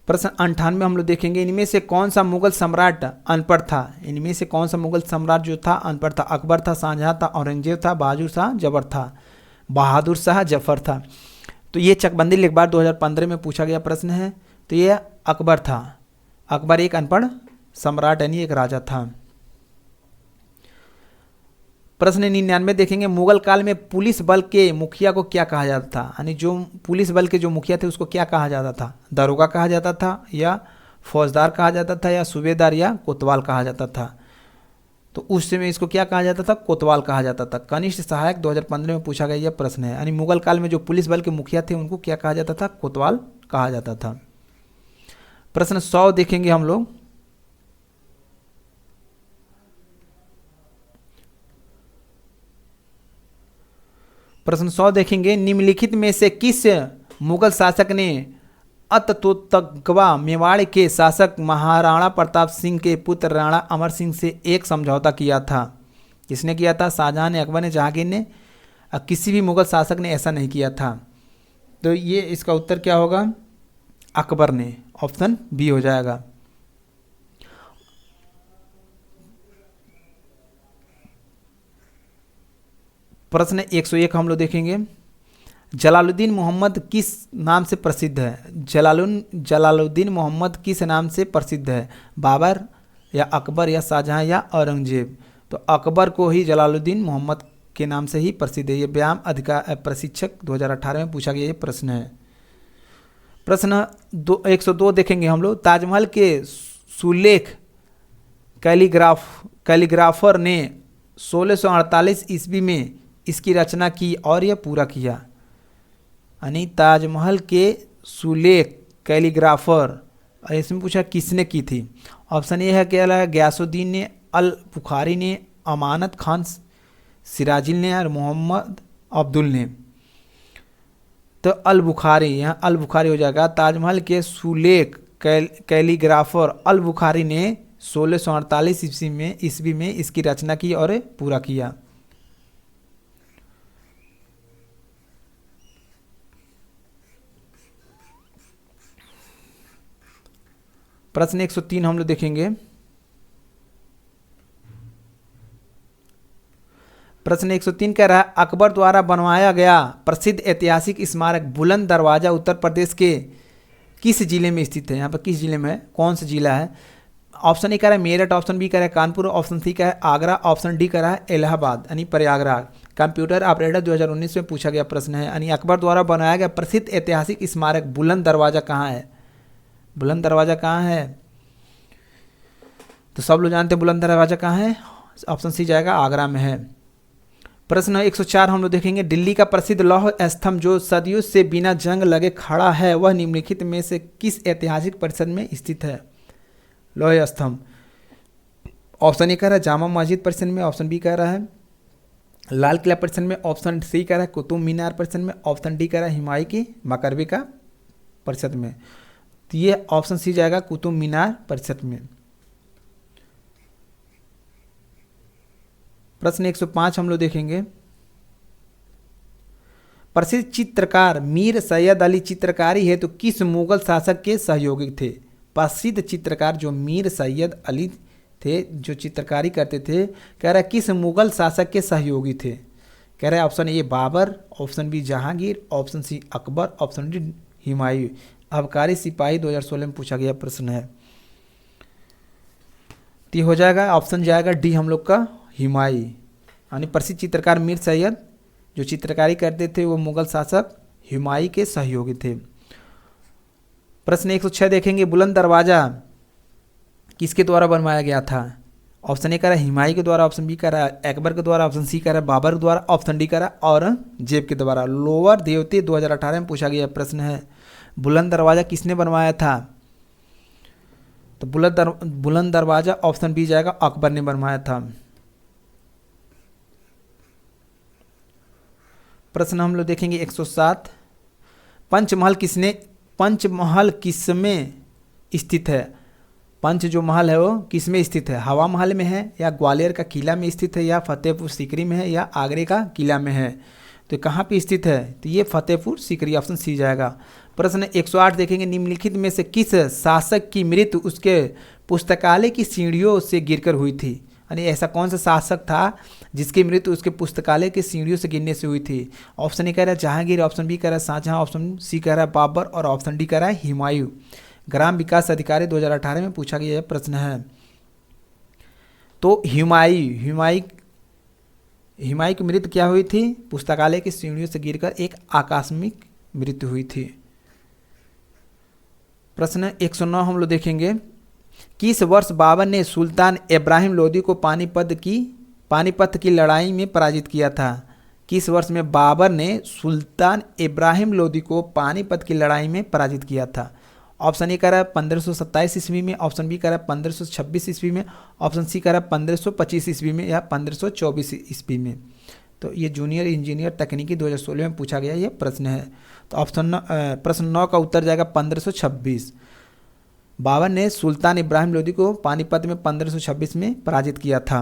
प्रश्न 98 हम लोग देखेंगे। इनमें से कौन सा मुगल सम्राट अनपढ़ था? इनमें से कौन सा मुगल सम्राट जो था अनपढ़ था? अकबर था, शाहजहां था, औरंगजेब था, बहादुर शाह जफर था? तो ये चकबंदी लेखपाल 2015 में पूछा गया प्रश्न है। तो ये अकबर था। अकबर एक अनपढ़ सम्राट यानी एक राजा था। प्रश्न 99 देखेंगे। मुगल काल में पुलिस बल के मुखिया को क्या कहा जाता था? यानी जो पुलिस बल के जो मुखिया थे उसको क्या कहा जाता था? दरोगा कहा जाता था, या फौजदार कहा जाता था, या सूबेदार, या कोतवाल कहा जाता था? तो उस समय इसको क्या कहा जाता था? कोतवाल कहा जाता था। कनिष्ठ सहायक 2015 में पूछा गया यह प्रश्न है। यानी मुगल काल में जो पुलिस बल के मुखिया थे उनको क्या कहा जाता था? कोतवाल कहा जाता था। प्रश्न 100 देखेंगे हम लोग। प्रश्न 100 देखेंगे। निम्नलिखित में से किस मुगल शासक ने अततोतगवा मेवाड़ के शासक महाराणा प्रताप सिंह के पुत्र राणा अमर सिंह से एक समझौता किया था? किसने किया था? शाहजहां ने, अकबर ने, जहांगीर ने? किसी भी मुगल शासक ने ऐसा नहीं किया था। तो ये इसका उत्तर क्या होगा? अकबर ने। ऑप्शन बी हो जाएगा। प्रश्न 101 हम लोग देखेंगे। जलालुद्दीन मोहम्मद किस नाम से प्रसिद्ध है? जलालुद्दीन मोहम्मद किस नाम से प्रसिद्ध है? बाबर, या अकबर, या शाहजहां, या औरंगजेब? तो अकबर को ही जलालुद्दीन मोहम्मद के नाम से ही प्रसिद्ध है। ये व्यायाम अधिकार प्रशिक्षक 2018 में पूछा गया ये प्रश्न है। प्रश्न 102 देखेंगे हम लोग। ताजमहल के सुलेख कैलीग्राफर ने 1648 ईस्वी में इसकी रचना की और यह पूरा किया। यानी ताजमहल के सुलेख कैलीग्राफर, इसमें पूछा किसने की थी। ऑप्शन ए है क्या है, गयासुद्दीन ने, अल बुखारी ने, अमानत खान सिराजिल ने और मोहम्मद अब्दुल ने। तो अल बुखारी, यहाँ अल बुखारी हो जाएगा। ताजमहल के सुलेख कैलीग्राफर अल बुखारी ने 1648 ईस्वी में इसकी रचना की और पूरा किया। प्रश्न 103 हम लोग देखेंगे। प्रश्न 103 कह रहा है, अकबर द्वारा बनवाया गया प्रसिद्ध ऐतिहासिक स्मारक बुलंद दरवाजा उत्तर प्रदेश के किस जिले में स्थित है। यहाँ पर किस जिले में है, कौन सा जिला है। ऑप्शन ए कह रहा है मेरठ, ऑप्शन बी कह रहा है कानपुर, ऑप्शन सी कह रहा है आगरा, ऑप्शन डी कह रहा है इलाहाबाद यानी प्रयागराज। कंप्यूटर ऑपरेटर 2019 में पूछा गया प्रश्न है। यानी अकबर द्वारा बनाया गया प्रसिद्ध ऐतिहासिक स्मारक बुलंद दरवाजा कहाँ है, बुलंद दरवाजा कहाँ है। तो सब लोग जानते हैं बुलंद दरवाजा कहाँ है, ऑप्शन सी जाएगा आगरा में है। प्रश्न 104 हम लोग देखेंगे। दिल्ली का प्रसिद्ध लौह स्तंभ जो सदियों से बिना जंग लगे खड़ा है वह निम्नलिखित में से किस ऐतिहासिक परिसर में स्थित है। लौह स्तंभ, ऑप्शन ए कह रहा है जामा मस्जिद परिसर में, ऑप्शन बी कह रहा है लाल किला परिसर में, ऑप्शन सी कह रहा है कुतुब मीनार परिसर में, ऑप्शन डी कह रहा है हुमायूं की मकबरे का परिसर में। तो ये ऑप्शन सी जाएगा कुतुब मीनार परिसर में। प्रश्न 105 हम लोग देखेंगे। प्रसिद्ध चित्रकार मीर सैयद अली चित्रकारी हेतु किस मुगल शासक के सहयोगी थे। प्रसिद्ध चित्रकार जो मीर सैयद अली थे जो चित्रकारी करते थे, कह रहा है किस मुगल शासक के सहयोगी थे। कह रहा है option A Babur, option B Jahangir, option C Akbar, option D Humayun. आबकारी सिपाही 2016 में पूछा गया प्रश्न है। तो हो जाएगा ऑप्शन जाएगा डी हम लोग का हुमायूं। यानी प्रसिद्ध चित्रकार मीर सैयद जो चित्रकारी करते थे वो मुगल शासक हुमायूं के सहयोगी थे। प्रश्न 106 देखेंगे। बुलंद दरवाजा किसके द्वारा बनवाया गया था। ऑप्शन ए कह रहा है हुमायूं के द्वारा, ऑप्शन बी कह रहा है अकबर के द्वारा, ऑप्शन सी कह रहा है बाबर के द्वारा, ऑप्शन डी कह रहा है औरंगजेब के द्वारा। लोअर देवती 2018 में पूछा गया प्रश्न है। बुलंद दरवाजा किसने बनवाया था। तो बुलंद दरवाजा ऑप्शन बी जाएगा अकबर ने बनवाया था। प्रश्न हम लोग देखेंगे 107। पंचमहल किसमें स्थित है। पंच जो महल है वो किसमें स्थित है। हवा महल में है या ग्वालियर का किला में स्थित है या फतेहपुर सीकरी में है या आगरे का किला में है। तो कहाँ पे स्थित है, तो ये फतेहपुर सीकरी, ऑप्शन सी जाएगा। प्रश्न 108 देखेंगे। निम्नलिखित में से किस शासक की मृत्यु उसके पुस्तकालय की सीढ़ियों से गिरकर हुई थी। यानी ऐसा कौन सा शासक था जिसकी मृत्यु उसके पुस्तकालय की सीढ़ियों से गिरने से हुई थी। ऑप्शन ए कह रहा है जहांगीर, ऑप्शन बी कह रहा है शाहजहां, ऑप्शन सी कह रहा है बाबर और ऑप्शन डी कह रहा है हुमायूं। ग्राम विकास अधिकारी 2018 में पूछा गया यह प्रश्न है। तो हुमायूं की मृत्यु क्या हुई थी, पुस्तकालय की सीढ़ियों से गिरकर एक आकस्मिक मृत्यु हुई थी। प्रश्न 109 हम लोग देखेंगे। किस वर्ष बाबर ने सुल्तान इब्राहिम लोदी को पानीपत की लड़ाई में पराजित किया था। किस वर्ष में बाबर ने सुल्तान इब्राहिम लोदी को पानीपत की लड़ाई में पराजित किया था। ऑप्शन ए कह रहा है 1527 ईस्वी में, ऑप्शन बी कह रहा है 1526 ईस्वी में, ऑप्शन सी कह रहा है 1525 ईस्वी में या 1524 ईस्वी में। तो ये जूनियर इंजीनियर तकनीकी 2016 में पूछा गया ये प्रश्न है। तो प्रश्न 9 का उत्तर जाएगा 1526। बाबर ने सुल्तान इब्राहिम लोदी को पानीपत में 1526 में पराजित किया था।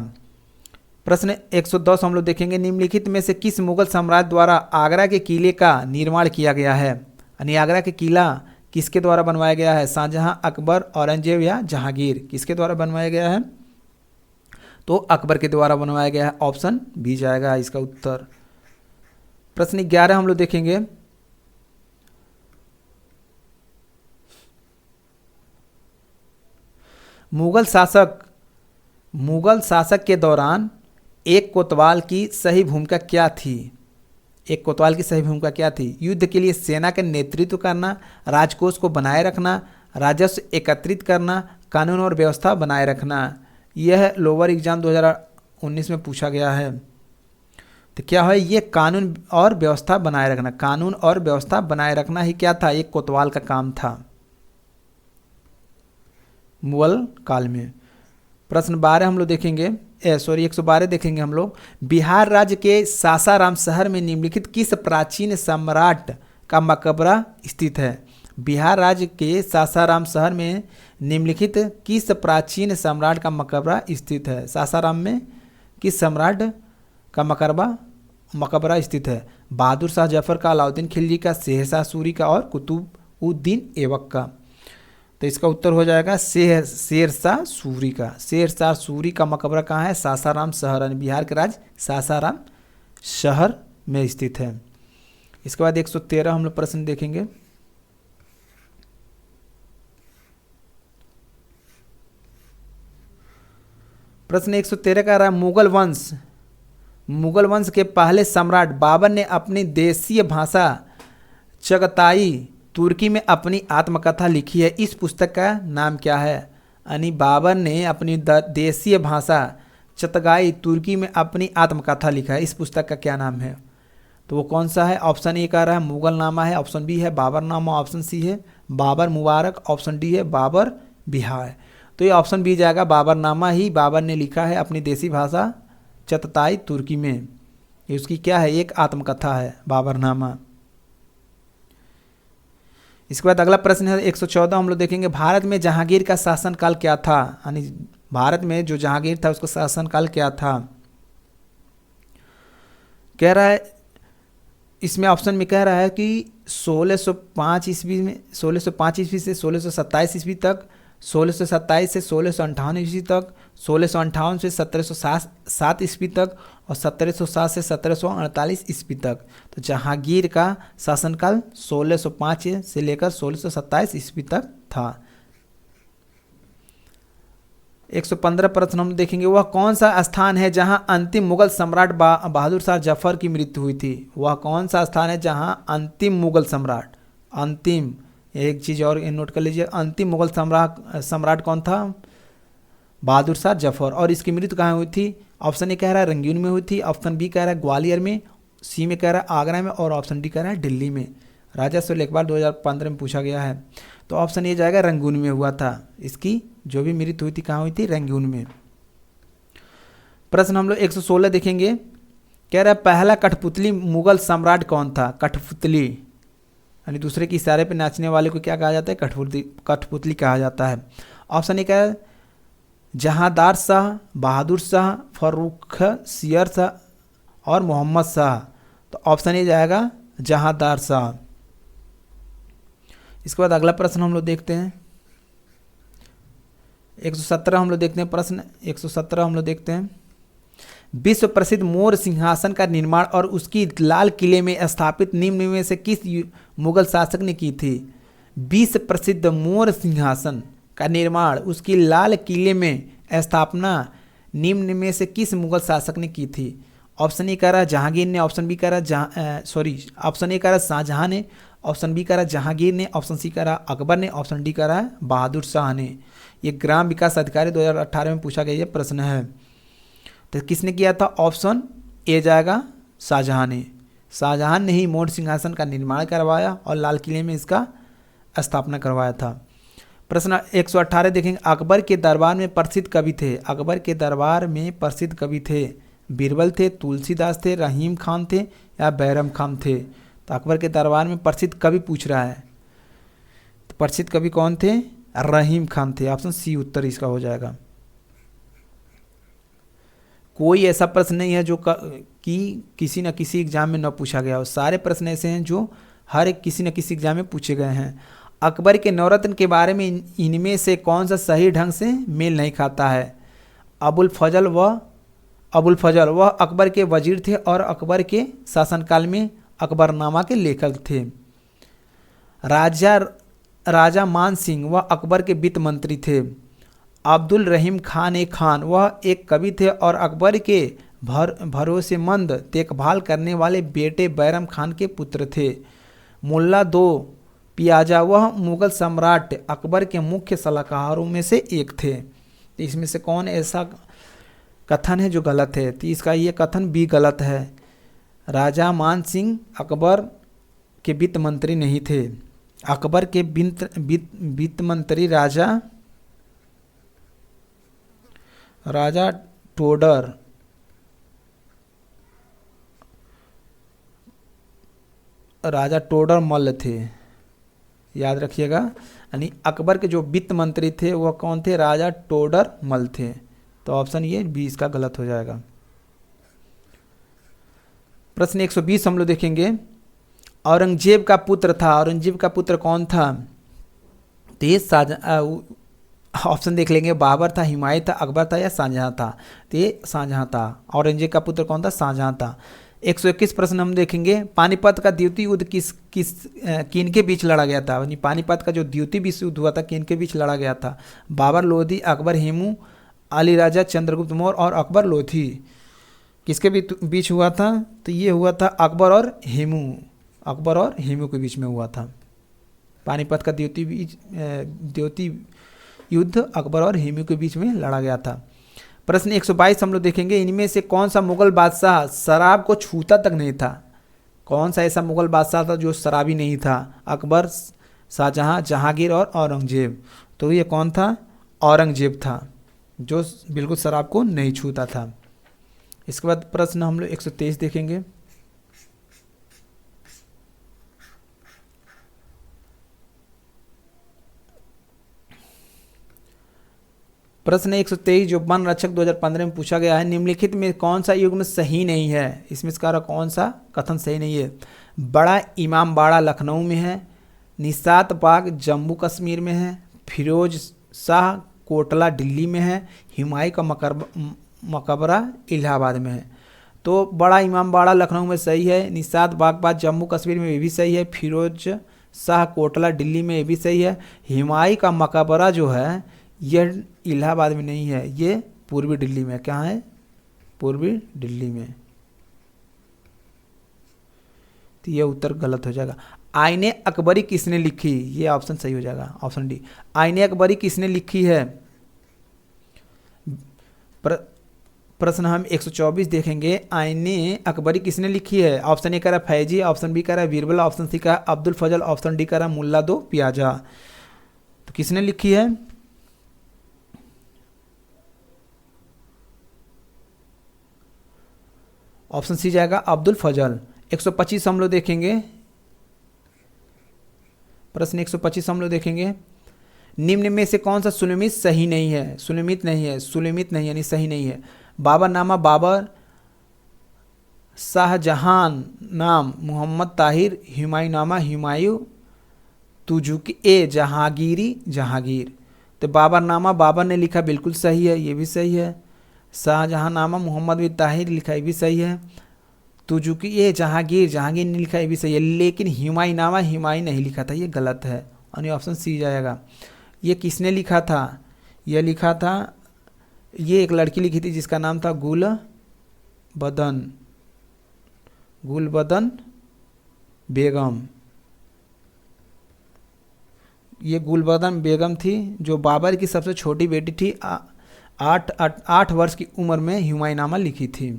प्रश्न 110 हम लोग देखेंगे। निम्नलिखित में से किस मुगल सम्राट द्वारा आगरा के किले का निर्माण किया गया है। यानी आगरा के किला किसके द्वारा बनवाया गया है, शाहजहां, अकबर, औरंगजेब या जहांगीर। किसके द्वारा बनवाया गया है, तो अकबर के द्वारा बनवाया गया है। ऑप्शन बी जाएगा इसका उत्तर। प्रश्न 11 हम लोग देखेंगे। मुगल शासक के दौरान एक कोतवाल की सही भूमिका क्या थी? एक कोतवाल की सही भूमिका क्या थी? युद्ध के लिए सेना का नेतृत्व करना, राजकोष को बनाए रखना, राजस्व एकत्रित करना, कानून और व्यवस्था बनाए रखना। यह लोअर एग्जाम 2019 में पूछा गया है। तो क्या है ये? कानून और व्यवस्था बनाए रखना। कानून और व्यवस्था बनाए रखना ही क्या था? एक कोतवाल का काम था मुगल काल में। प्रश्न 12 हम लोग देखेंगे, 112 देखेंगे हम लोग। बिहार राज्य के सासाराम शहर में निम्नलिखित किस प्राचीन सम्राट का मकबरा स्थित है? बिहार राज्य के सासाराम शहर में निम्नलिखित किस प्राचीन सम्राट का मकबरा स्थित है? सासाराम में किस सम्राट का मकबरा स्थित है? बहादुर शाह जफर का, अलाउद्दीन खिलजी का, शेरशाह सूरी का और कुतुबुद्दीन ऐबक का। तो इसका उत्तर हो जाएगा शेरशाह सूरी का। शेरशाह सूरी का मकबरा कहाँ है? सासाराम शहर, यानी बिहार के राज्य सासाराम शहर में स्थित है। इसके बाद 113 हम लोग प्रश्न देखेंगे। प्रश्न 113 का रहा मुगल वंश के पहले सम्राट बाबर ने अपनी देशीय भाषा चगताई तुर्की में अपनी आत्मकथा लिखी है। इस पुस्तक का नाम क्या है? यानी बाबर ने अपनी देशीय भाषा चगताई तुर्की में अपनी आत्मकथा लिखा है। इस पुस्तक का क्या नाम है? तो वो कौन सा है? ऑप्शन ए का रहा है मुगल नामा है, ऑप्शन बी है बाबर नामा, ऑप्शन सी है बाबर मुबारक, ऑप्शन डी है बाबर बिहार। तो ये ऑप्शन बी जाएगा, बाबर नामा ही बाबर ने लिखा है अपनी देसी भाषा चगताई तुर्की में। ये उसकी क्या है? एक आत्मकथा है बाबरनामा। इसके बाद अगला प्रश्न है 114 हम लोग देखेंगे। भारत में जहांगीर का शासनकाल क्या था? यानी भारत में जो जहांगीर था उसका शासनकाल क्या था? कह रहा है, इसमें ऑप्शन में कह रहा है कि 1605 ईस्वी में, 1605 ईस्वी से 1627 ईस्वी तक, 1627 से 1658 ईस्वी तक, 1658 से 1707 ईस्वी तक और 1707 से 1748 ईस्वी तक। तो जहांगीर का शासनकाल 1605 से लेकर 1627 ईस्वी तक था। 115 प्रश्न हम देखेंगे। वह कौन सा स्थान है जहां अंतिम मुगल सम्राट बहादुर शाह जफर की मृत्यु हुई थी? वह कौन सा स्थान है जहां अंतिम मुगल सम्राट, अंतिम, एक चीज़ और नोट कर लीजिए, अंतिम मुगल सम्राट कौन था? बहादुर शाह जफर। और इसकी मृत्यु कहाँ हुई थी? ऑप्शन ए कह रहा है रंगून में हुई थी, ऑप्शन बी कह रहा है ग्वालियर में, सी में कह रहा है आगरा में और ऑप्शन डी कह रहा है दिल्ली में। राजस्व लेखपाल 2015 में पूछा गया है। तो ऑप्शन ए जाएगा रंगून में हुआ था। इसकी जो भी मृत्यु हुई थी कहाँ हुई थी? रंगून में। प्रश्न हम लोग 116 देखेंगे। कह रहा है पहला कठपुतली मुगल सम्राट कौन था? कठपुतली यानी दूसरे के इशारे पे नाचने वाले को क्या कहा जाता है? कठपुतली कहा जाता है। ऑप्शन ए क्या है? जहांदार शाह, बहादुर शाह, फर्रुख सियर शाह और मोहम्मद शाह। तो ऑप्शन ए जाएगा जहांदार शाह। इसके बाद अगला प्रश्न हम लोग देखते हैं 117 हम लोग देखते हैं। प्रश्न 117 हम लोग देखते हैं। विश्व प्रसिद्ध मोर सिंहासन का निर्माण और उसकी लाल किले में स्थापित निम्न में से किस मुगल शासक ने की थी? विश्व प्रसिद्ध मोर सिंहासन का निर्माण, उसकी लाल किले में स्थापना निम्न में से किस मुगल शासक ने की थी? ऑप्शन ए कह रहा है जहांगीर ने, ऑप्शन बी कह रहा है ऑप्शन ए कह रहा है शाहजहां ने, ऑप्शन बी कह रहा है जहांगीर ने, ऑप्शन सी कह रहा है अकबर ने, ऑप्शन डी कह रहा है बहादुर शाह ने। ये ग्राम विकास अधिकारी 2018 में पूछा गया ये प्रश्न है। तो किसने किया था? ऑप्शन ए जाएगा शाहजहां ने। शाहजहां ने ही मोर सिंहासन का निर्माण करवाया और लाल किले में इसका स्थापना करवाया था। प्रश्न 118 देखेंगे। अकबर के दरबार में प्रसिद्ध कवि थे। अकबर के दरबार में प्रसिद्ध कवि थे, बीरबल थे, तुलसीदास थे, रहीम खान थे या बैरम खान थे? तो अकबर के दरबार में प्रसिद्ध कवि पूछ रहा है, तो प्रसिद्ध कवि कौन थे? रहीम खान थे। ऑप्शन सी उत्तर इसका हो जाएगा। कोई ऐसा प्रश्न नहीं है जो कि किसी न किसी एग्जाम में न पूछा गया हो। सारे प्रश्न ऐसे हैं जो हर एक किसी न किसी एग्जाम में पूछे गए हैं। अकबर के नवरत्न के बारे में इनमें से कौन सा सही ढंग से मेल नहीं खाता है? अबुल फजल वह अकबर के वजीर थे और अकबर के शासनकाल में अकबरनामा के लेखक थे। राजा मान सिंह वह अकबर के वित्त मंत्री थे। अब्दुल रहीम खान वह एक कवि थे और अकबर के भरोसेमंद देखभाल करने वाले बेटे बैरम खान के पुत्र थे। मुल्ला दो पियाजा वह मुगल सम्राट अकबर के मुख्य सलाहकारों में से एक थे। तो इसमें से कौन ऐसा कथन है जो गलत है? तो इसका ये कथन भी गलत है। राजा मान सिंह अकबर के वित्त मंत्री नहीं थे। अकबर के वित्त मंत्री राजा टोडर मल्ल थे, याद रखिएगा। यानी अकबर के जो वित्त मंत्री थे वह कौन थे? राजा टोडर मल थे। तो ऑप्शन ये 20 का गलत हो जाएगा। प्रश्न 120 हम लोग देखेंगे। औरंगजेब का पुत्र था, औरंगजेब का पुत्र कौन था? तो ये ऑप्शन देख लेंगे, बाबर था, हुमायूं था, अकबर था या शाहजहां था। तो ये शाहजहां था। औरंगजेब का पुत्र कौन था? शाहजहां था। 121 प्रश्न हम देखेंगे। पानीपत का द्वितीय युद्ध किन के बीच लड़ा गया था? यानी पानीपत का जो द्वितीय विश्व युद्ध हुआ था किन के बीच लड़ा गया था? बाबर लोधी, अकबर हेमू, अली राजा चंद्रगुप्त मौर्य और अकबर लोधी। किसके बीच हुआ था? तो ये हुआ था अकबर और हेमू के बीच में हुआ था। पानीपत का द्वितीय युद्ध अकबर और हेमू के बीच में लड़ा गया था। प्रश्न 122 हम लोग देखेंगे। इनमें से कौन सा मुगल बादशाह शराब को छूता तक नहीं था? कौन सा ऐसा मुगल बादशाह था जो शराबी नहीं था? अकबर, शाहजहां, जहांगीर और औरंगजेब। तो ये कौन था? औरंगजेब था, जो बिल्कुल शराब को नहीं छूता था। इसके बाद प्रश्न हम लोग 123 देखेंगे। प्रश्न 123 जो वन रक्षक 2015 में पूछा गया है, निम्नलिखित में कौन सा युग्म सही नहीं है? इसमें इसका कौन सा कथन सही नहीं है? बड़ा इमामबाड़ा लखनऊ में है, निशात बाग जम्मू कश्मीर में है, फिरोज शाह कोटला दिल्ली में है, हुमायूं का मकबरा इलाहाबाद में है। तो बड़ा इमामबाड़ा लखनऊ में सही है, निशात बाग जम्मू कश्मीर में ये भी सही है, फिरोज शाह कोटला दिल्ली में ये भी सही है। हुमायूं का मकबरा जो है यह इलाहाबाद में नहीं है, ये पूर्वी दिल्ली में। क्या है? पूर्वी दिल्ली में। तो ये उत्तर गलत हो जाएगा। आईने अकबरी किसने लिखी? ये ऑप्शन सही हो जाएगा, ऑप्शन डी। आईने अकबरी किसने लिखी है? प्रश्न हम 124 देखेंगे। आईने अकबरी किसने लिखी है? ऑप्शन ए कह रहा फैजी, ऑप्शन बी कह रहा बीरबल, ऑप्शन सी कह रहा अब्दुल फजल, ऑप्शन डी कह रहा मुल्ला दो पियाजा। तो किसने लिखी है? ऑप्शन सी जाएगा अब्दुल फजल। 125 हम लोग देखेंगे। प्रश्न 125 हम लोग देखेंगे। निम्न में से कौन सा सुलेमित सही नहीं है? सुलेमित नहीं है यानी सही नहीं है। बाबरनामा बाबर, शाहजहां नाम मोहम्मद ताहिर, हुमायूंनामा हुमायूं, तुजुकी ए जहांगीर। तो बाबरनामा बाबर ने लिखा, बिल्कुल सही है, ये भी सही है। शाहजहांनामा मोहम्मद बिन ताहिर लिखा, ये भी सही है। तुजुकी ए जहांगीर ने लिखा, ये भी सही है। लेकिन हुमायूंनामा हुमायूं नहीं लिखा था, ये गलत है, यानी ऑप्शन सी जाएगा। ये किसने लिखा था? यह लिखा था, ये एक लड़की लिखी थी जिसका नाम था गुलबदन बेगम। ये गुलबदन बेगम थी जो बाबर की सबसे छोटी बेटी थी। 8 वर्ष की उम्र में हुमायूंनामा लिखी थी।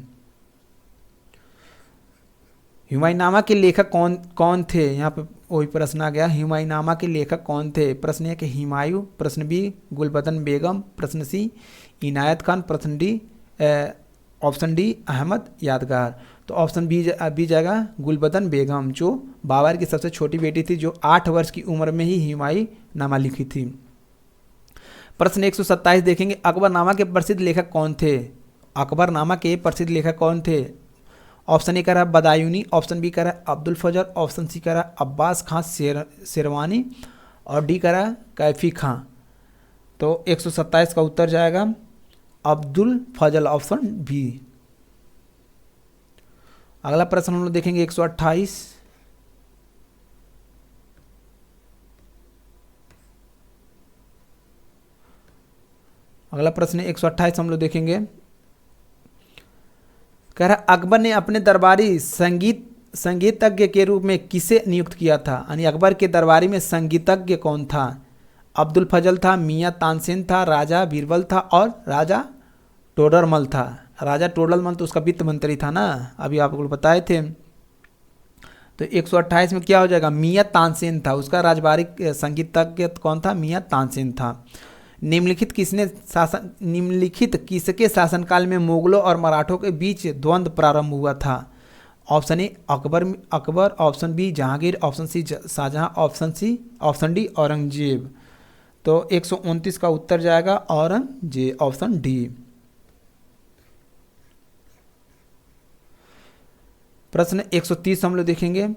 हुमायूंनामा के लेखक कौन थे? यहाँ पे वही प्रश्न आ गया, हुमायूंनामा के लेखक कौन थे? प्रश्न ए कि हुमायूं, प्रश्न बी गुलबदन बेगम, प्रश्न सी इनायत खान, प्रश्न डी ऑप्शन डी अहमद यादगार। तो ऑप्शन बी जाएगा गुलबदन बेगम, जो बाबर की सबसे छोटी बेटी थी, जो 8 वर्ष की उम्र में ही हुमायूंनामा लिखी थी। प्रश्न 127 देखेंगे। अकबरनामा के प्रसिद्ध लेखक कौन थे? अकबरनामा के प्रसिद्ध लेखक कौन थे? ऑप्शन ए कह रहा है बदायूनी, ऑप्शन बी कह रहा है अब्दुल फजल, ऑप्शन सी कह रहा है अब्बास खां शेरवानी और डी कह रहा है कैफी खां। तो 127 का उत्तर जाएगा अब्दुल फजल, ऑप्शन बी। अगला प्रश्न हम लोग देखेंगे 128। अगला प्रश्न 128 हम लोग देखेंगे। कह रहा अकबर ने अपने दरबारी संगीतज्ञ के रूप में किसे नियुक्त किया था, यानी अकबर के दरबारी में संगीतज्ञ कौन था? अब्दुल फजल था, मियाँ तानसेन था, राजा बीरबल था और राजा टोडरमल था। राजा टोडरमल तो उसका वित्त मंत्री था ना, अभी आपको बताए थे। तो 128 में क्या हो जाएगा? मियाँ तानसेन था, उसका राजबारिक संगीतज्ञ कौन था? मियाँ तानसेन था। निम्नलिखित किसके शासनकाल में मुगलों और मराठों के बीच द्वंद्व प्रारंभ हुआ था? Option A Akbar, option B Jahangir, option C Shahjahan, option D Aurangzeb. तो 129 का उत्तर जाएगा औरंगजेब, ऑप्शन डी। प्रश्न 130 हम लोग देखेंगे,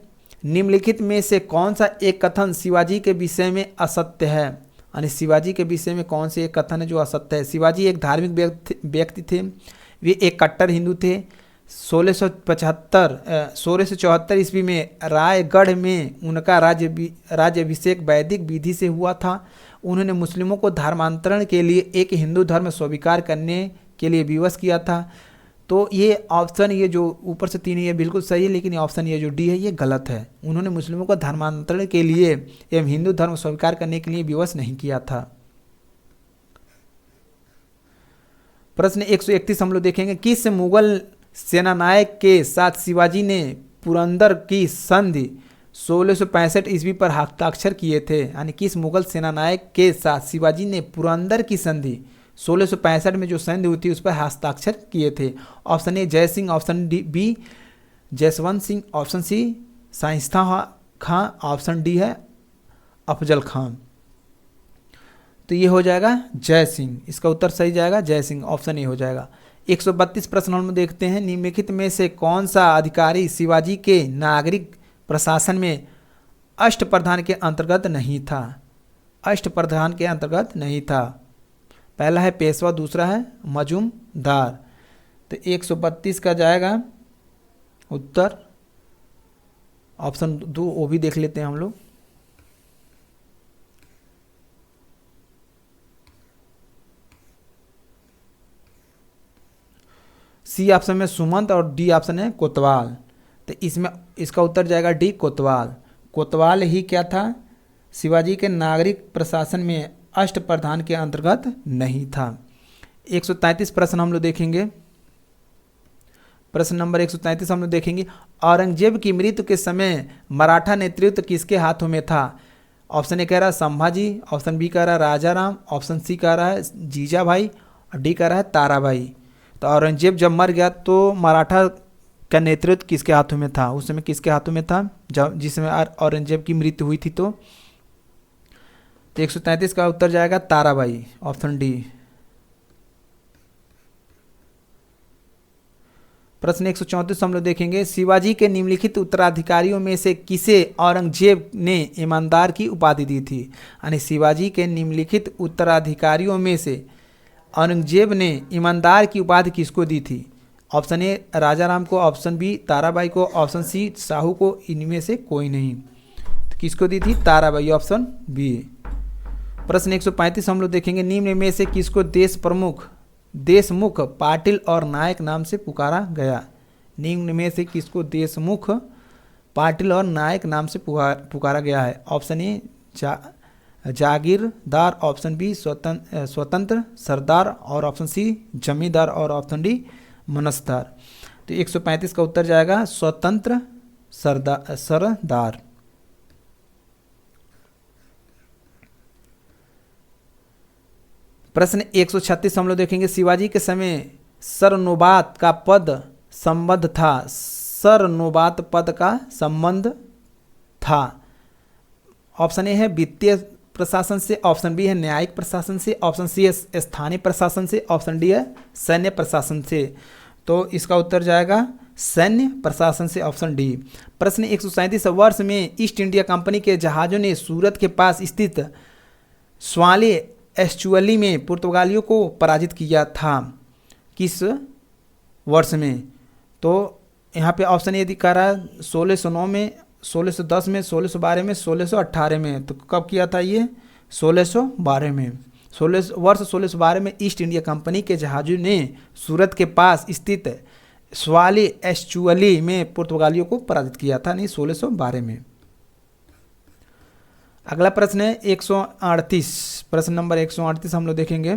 निम्नलिखित में से कौन सा एक कथन शिवाजी के विषय में असत्य है? यानी शिवाजी के विषय में कौन से एक कथन है जो असत्य है? शिवाजी एक धार्मिक व्यक्ति थे, वे एक कट्टर हिंदू थे। 1674 ईस्वी में रायगढ़ में उनका राज्याभिषेक वैदिक विधि से हुआ था। उन्होंने मुस्लिमों को धर्मांतरण के लिए एक हिंदू धर्म स्वीकार करने के लिए विवश किया था। तो ये ऑप्शन, ये जो ऊपर से 3 ये बिल्कुल सही है, लेकिन ऑप्शन ये जो डी है ये गलत है। उन्होंने मुस्लिमों को धर्मांतरण के लिए एवं हिंदू धर्म स्वीकार करने के लिए विवश नहीं किया था। प्रश्न 131 हम लोग देखेंगे, किस मुगल सेनानायक के साथ शिवाजी ने पुरंदर की संधि 1665 ईस्वी पर हस्ताक्षर किए थे? यानी किस मुगल सेनानायक के साथ शिवाजी ने पुरंदर की संधि 1665 में जो संधि हुई थी उस पर हस्ताक्षर किए थे? Option A Jai Singh, option B Jaswant Singh, option C Shaista Khan, option D है अफजल खान। तो ये हो जाएगा जय सिंह, इसका उत्तर सही जाएगा जय सिंह, ऑप्शन ए हो जाएगा। 132 प्रश्न हम देखते हैं, निम्नलिखित में से कौन सा अधिकारी शिवाजी के नागरिक प्रशासन में अष्टप्रधान के अंतर्गत नहीं था? अष्टप्रधान के अंतर्गत नहीं था। पहला है पेशवा, दूसरा है मजूमदार। तो 132 का जाएगा उत्तर ऑप्शन 2, वो भी देख लेते हैं हम लोग। सी ऑप्शन में सुमंत और डी ऑप्शन है कोतवाल। तो इसमें इसका उत्तर जाएगा डी कोतवाल। कोतवाल ही क्या था? शिवाजी के नागरिक प्रशासन में अष्टप्रधान के अंतर्गत नहीं था। 133 प्रश्न हम लोग देखेंगे। प्रश्न नंबर 133 हम लोग देखेंगे, औरंगजेब की मृत्यु के समय मराठा नेतृत्व किसके हाथों में था? ऑप्शन ए कह रहा है संभाजी, ऑप्शन बी कह रहा है राजा राम, ऑप्शन सी कह रहा है जीजा भाई और डी कह रहा है ताराबाई। तो औरंगजेब जब मर गया तो मराठा का नेतृत्व किसके हाथों में था? उस समय किसके हाथों में था जब जिस समय औरंगजेब की मृत्यु हुई थी? तो 133 का उत्तर जाएगा ताराबाई, ऑप्शन डी। प्रश्न 134 हम लोग देखेंगे, शिवाजी के निम्नलिखित उत्तराधिकारियों में से किसे औरंगजेब ने ईमानदार की उपाधि दी थी? यानी शिवाजी के निम्नलिखित उत्तराधिकारियों में से औरंगजेब ने ईमानदार की उपाधि किसको दी थी? ऑप्शन ए राजा राम को, ऑप्शन बी ताराबाई को, ऑप्शन सी साहू को, इनमें से कोई नहीं। तो किसको दी थी? Tarabai, option B. प्रश्न 135 हम लोग देखेंगे, निम्न में से किसको देशमुख, पाटिल और नायक नाम से पुकारा गया? निम्न में से किसको देशमुख, पाटिल और नायक नाम से पुकारा गया है? ऑप्शन ए जागीरदार, ऑप्शन बी स्वतंत्र सरदार और ऑप्शन सी जमींदार और ऑप्शन डी मनसदार। तो 135 का उत्तर जाएगा स्वतंत्र सरदार। प्रश्न 136 हम लोग देखेंगे, शिवाजी के समय सरनोबात का पद संबंध था? सरनोबात पद का संबंध था। ऑप्शन ए है वित्तीय प्रशासन से, ऑप्शन बी है न्यायिक प्रशासन से, ऑप्शन सी है स्थानीय प्रशासन से, ऑप्शन डी है सैन्य प्रशासन से। तो इसका उत्तर जाएगा सैन्य प्रशासन से, ऑप्शन डी। प्रश्न 137 वर्ष में ईस्ट इंडिया कंपनी के जहाज़ों ने सूरत के पास स्थित स्वाले एस्चुअली में पुर्तगालियों को पराजित किया था? किस वर्ष में? तो यहाँ पे ऑप्शन ये दिखा रहा है 1609 में, 1610 में, 1612 में, 1618 में। तो कब किया था ये? 1612 में। वर्ष 1612 में ईस्ट इंडिया कंपनी के जहाज़ों ने सूरत के पास स्थित स्वाली एस्चुअली में पुर्तगालियों को पराजित किया था, नहीं 1612 में। अगला प्रश्न है 138, प्रश्न नंबर 138 हम लोग देखेंगे।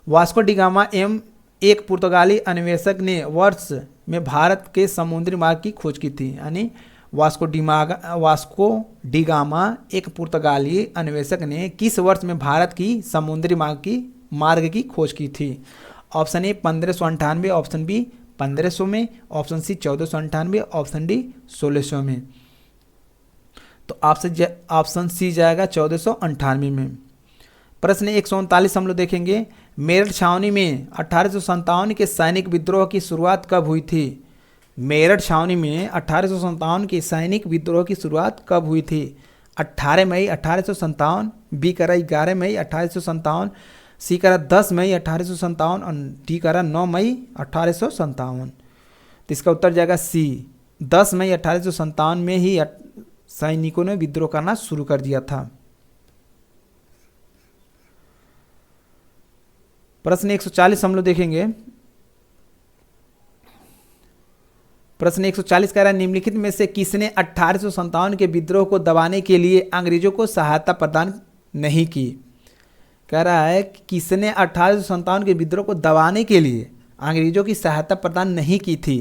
वास्को डी गामा एवं एक पुर्तगाली अन्वेषक ने वर्ष में भारत के समुद्री मार्ग की खोज की थी, यानी वास्को डी गामा एक पुर्तगाली अन्वेषक ने किस वर्ष में भारत की समुद्री मार्ग की खोज की थी? ऑप्शन ए 1598, ऑप्शन बी 1500 में, ऑप्शन सी 1498, ऑप्शन डी 1600 में। तो ऑप्शन सी जाएगा 1498 में। प्रश्न 139 हम लोग देखेंगे। मेरठ छावनी में 1857 के सैनिक विद्रोह की शुरुआत कब हुई थी? मेरठ छावनी में 1857 के सैनिक विद्रोह की शुरुआत कब हुई थी? 18 मई 1857, बी करा 11 मई 1857, सी करा 10 मई 1857 और डी करा 9 मई 1857। तो इसका उत्तर जाएगा सी, 10 मई 1857 में ही सैनिकों ने विद्रोह करना शुरू कर दिया था। प्रश्न 140 हम लोग देखेंगे। प्रश्न 140 कह रहा है निम्नलिखित में से किसने 1857 के विद्रोह को दबाने के लिए अंग्रेजों को सहायता प्रदान नहीं की? कह रहा है कि किसने 1857 के विद्रोह को दबाने के लिए अंग्रेजों की सहायता प्रदान नहीं की थी।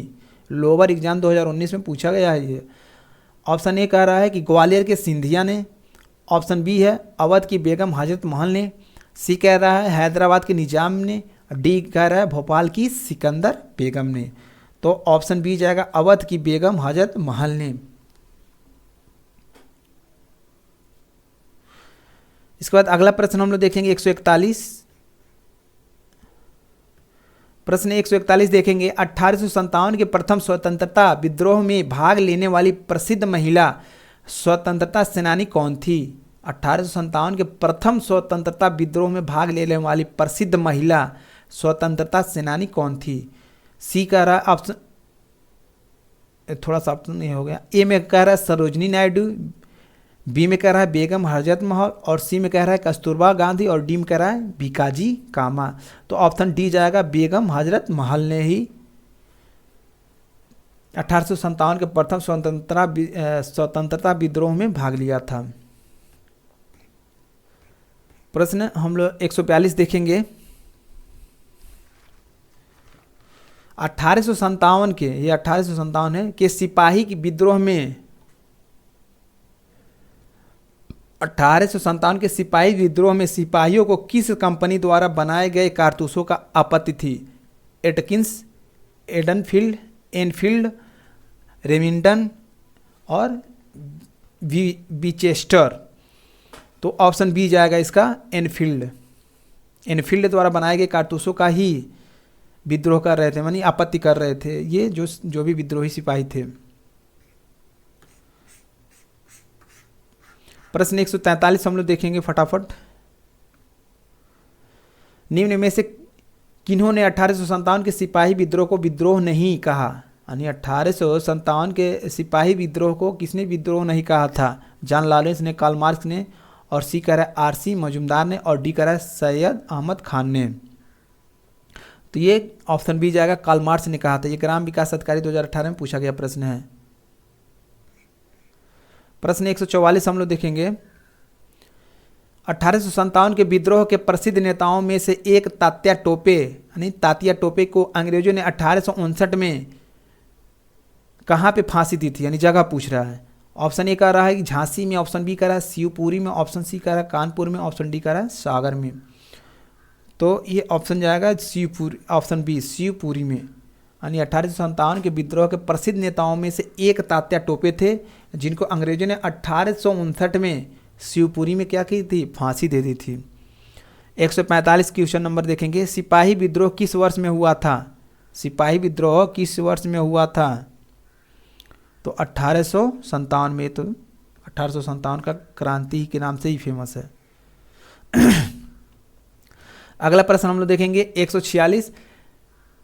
लोअर एग्जाम 2019 में पूछा गया है ये। ऑप्शन ए कह रहा है कि ग्वालियर के सिंधिया ने, ऑप्शन बी है अवध की बेगम हजरत महल ने, सी कह रहा है हैदराबाद के निजाम ने, डी कह रहा है भोपाल की सिकंदर बेगम ने। तो ऑप्शन बी जाएगा अवध की बेगम हजरत महल ने। इसके बाद अगला प्रश्न हम लोग देखेंगे 141। प्रश्न 141 देखेंगे। 1857 के प्रथम स्वतंत्रता विद्रोह में भाग लेने वाली प्रसिद्ध महिला स्वतंत्रता सेनानी कौन थी? 1857 के प्रथम स्वतंत्रता विद्रोह में भाग लेने वाली प्रसिद्ध महिला स्वतंत्रता सेनानी कौन थी? सी कह रहा है ऑप्शन, थोड़ा सा ऑप्शन नहीं हो गया। ए में कह रहा है सरोजनी नायडू, बी में कह रहा है बेगम हजरत महल और सी में कह रहा है कस्तूरबा गांधी और डी में कह रहा है भिकाजी कामा। तो ऑप्शन डी जाएगा बेगम हजरत महल ने ही 1857 के प्रथम स्वतंत्रता विद्रोह में भाग लिया था। प्रश्न हम लोग 142 देखेंगे। 1857 के, ये 1857 है कि सिपाही की विद्रोह में 1857 के सिपाही विद्रोह में सिपाहियों को किस कंपनी द्वारा बनाए गए कारतूसों का आपत्ति थी? एटकिंस, एनफील्ड, रेमिंगटन और विचेस्टर। तो ऑप्शन बी जाएगा इसका एनफील्ड द्वारा बनाए गए कारतूसों का ही विद्रोह कर रहे थे, यानी आपत्ति कर रहे थे ये जो भी विद्रोही सिपाही थे। प्रश्न 143 हम लोग देखेंगे फटाफट। निम्न में से किन्होंने 1857 के सिपाही विद्रोह को विद्रोह नहीं कहा? यानी 1857 के सिपाही विद्रोह को किसने विद्रोह नहीं कहा था? जॉन लॉरेंस ने, कार्ल मार्क्स ने, और सी कह रहा है आरसी मजूमदार ने, और डी कह रहा है सैयद अहमद खान ने। तो ये ऑप्शन बी जाएगा कार्ल मार्क्स ने कहा था। ये ग्राम विकास अधिकारी 2018 में पूछा गया प्रश्न है। प्रश्न 144 हम लोग देखेंगे। 1857 के विद्रोह के प्रसिद्ध नेताओं में से एक तात्या टोपे को अंग्रेजों ने 1859 में कहाँ पे फांसी दी थी, यानी जगह पूछ रहा है। ऑप्शन ए कह रहा है कि झांसी में, ऑप्शन बी कह रहा है शिवपुरी में, ऑप्शन सी कह रहा है कानपुर में, ऑप्शन डी कह रहा है सागर में। तो ये ऑप्शन जाएगा शिवपुरी, ऑप्शन बी शिवपुरी में। यानी 1857 के विद्रोह के प्रसिद्ध नेताओं में से एक तात्या टोपे थे, जिनको अंग्रेजों ने 1859 में शिवपुरी में क्या की थी? फांसी दे दी थी। 145 क्वेश्चन नंबर देखेंगे। सिपाही विद्रोह किस वर्ष में हुआ था? सिपाही विद्रोह किस वर्ष में हुआ था? तो 1857 में। तो 1857 का क्रांति के नाम से ही फेमस है। अगला प्रश्न हम लोग देखेंगे 146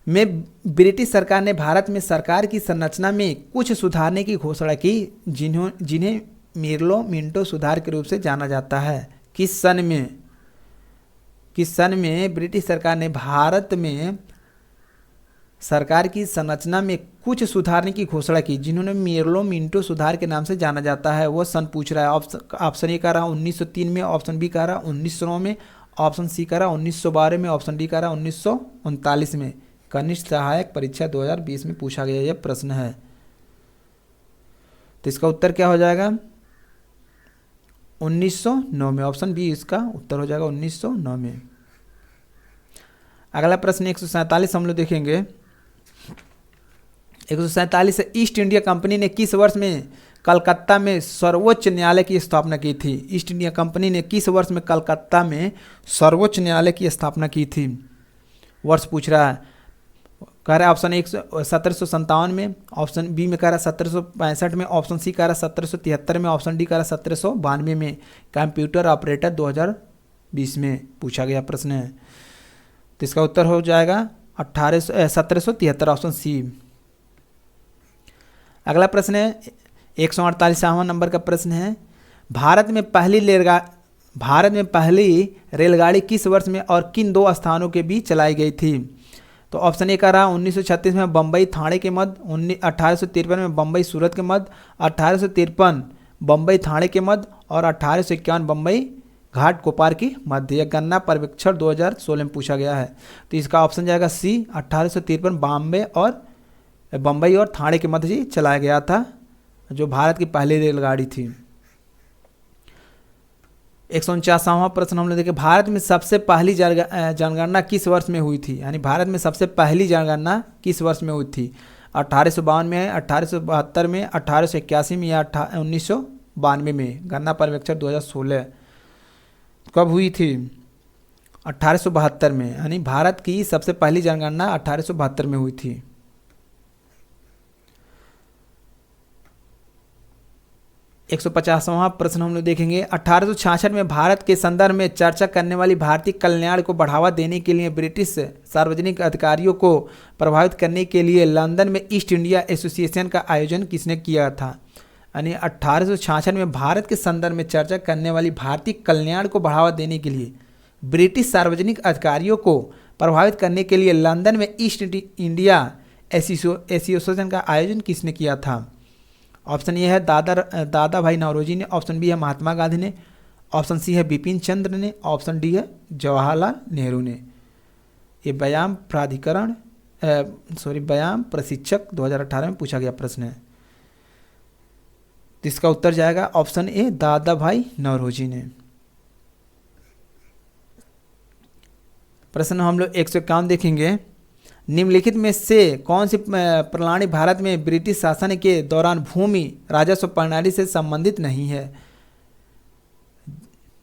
में। ब्रिटिश सरकार ने भारत में सरकार की संरचना में कुछ सुधारने की घोषणा की, जिन्हें मिर्लो मिंटो सुधार के रूप से जाना जाता है। किस सन में ब्रिटिश सरकार ने भारत में सरकार की संरचना में कुछ सुधारने की घोषणा की, जिन्होंने मेर्लो मिंटो सुधार के नाम से जाना जाता है, वो सन पूछ रहा है। ऑप्शन ए कह रहा 1903 में, ऑप्शन बी कह रहा 1909 में, ऑप्शन सी कह रहा 1912 में, ऑप्शन डी कह रहा 1939 में। कनिष्ठ सहायक परीक्षा 2020 में पूछा गया यह प्रश्न है। तो इसका उत्तर क्या हो जाएगा? 1909 में। ऑप्शन बी इसका उत्तर हो जाएगा 1909 में। अगला प्रश्न 147 हम लोग देखेंगे। 147 ईस्ट इंडिया कंपनी ने किस वर्ष में कलकत्ता में सर्वोच्च न्यायालय की स्थापना की थी? ईस्ट इंडिया कंपनी ने किस वर्ष में कलकत्ता में सर्वोच्च न्यायालय की स्थापना की थी? वर्ष पूछ रहा है। कह रहा है ऑप्शन 1757 में, ऑप्शन बी में कह रहा 1765 में, ऑप्शन सी कह रहा 1773 में, ऑप्शन डी कह रहा 1792 में। कंप्यूटर ऑपरेटर 2020 में पूछा गया प्रश्न है। तो इसका उत्तर हो जाएगा 1773, ऑप्शन सी। अगला प्रश्न है 148वां नंबर का प्रश्न है। भारत में पहली रेलगाड़ी किस वर्ष में और किन दो स्थानों के बीच चलाई गई थी? तो ऑप्शन ए कह रहा 1936 में बम्बई थाने के मध्य, 1853 में बम्बई सूरत के मध्य, 1853 बम्बई थाने के मध्य और 1851 बम्बई घाट कोपार की मध्य। यह गन्ना सर्वेक्षण 2016 में पूछा गया है। तो इसका ऑप्शन जाएगा सी, 1853 बम्बई और थाने के मध्य चलाया गया था, जो भारत की पहली रेलगाड़ी थी। 149वां प्रश्न हम लोग देखें। भारत में सबसे पहली जनगणना किस वर्ष में हुई थी? यानी भारत में सबसे पहली जनगणना किस वर्ष में हुई थी? 1852 में, 1872 में, 1881 में या 1992 में? गन्ना सर्वेक्षण 2016 कब हुई थी? 1872 में। यानी भारत की सबसे पहली जनगणना 1872 में हुई थी। 150वां प्रश्न हम लोग देखेंगे। 1866 में भारत के संदर्भ में चर्चा करने वाली भारतीय कल्याण को बढ़ावा देने के लिए ब्रिटिश सार्वजनिक अधिकारियों को प्रभावित करने के लिए लंदन में ईस्ट इंडिया एसोसिएशन का आयोजन किसने किया था? यानी 1866 में भारत के संदर्भ में चर्चा करने वाली भारतीय कल्याण को बढ़ावा देने के लिए ब्रिटिश सार्वजनिक अधिकारियों को प्रभावित करने के लिए लंदन में ईस्ट इंडिया एसोसिएशन का आयोजन किसने किया था? ऑप्शन ए है दादा भाई नौरोजी ने, ऑप्शन बी है महात्मा गांधी ने, ऑप्शन सी है बिपिन चंद्र ने, ऑप्शन डी है जवाहरलाल नेहरू ने। ये व्यायाम प्रशिक्षक 2018 में पूछा गया प्रश्न है। तो इसका उत्तर जाएगा ऑप्शन ए, दादा भाई नौरोजी ने। प्रश्न हम लोग 151 देखेंगे। निम्नलिखित में से कौन सी प्रणाली भारत में ब्रिटिश शासन के दौरान भूमि राजस्व प्रणाली से संबंधित नहीं है?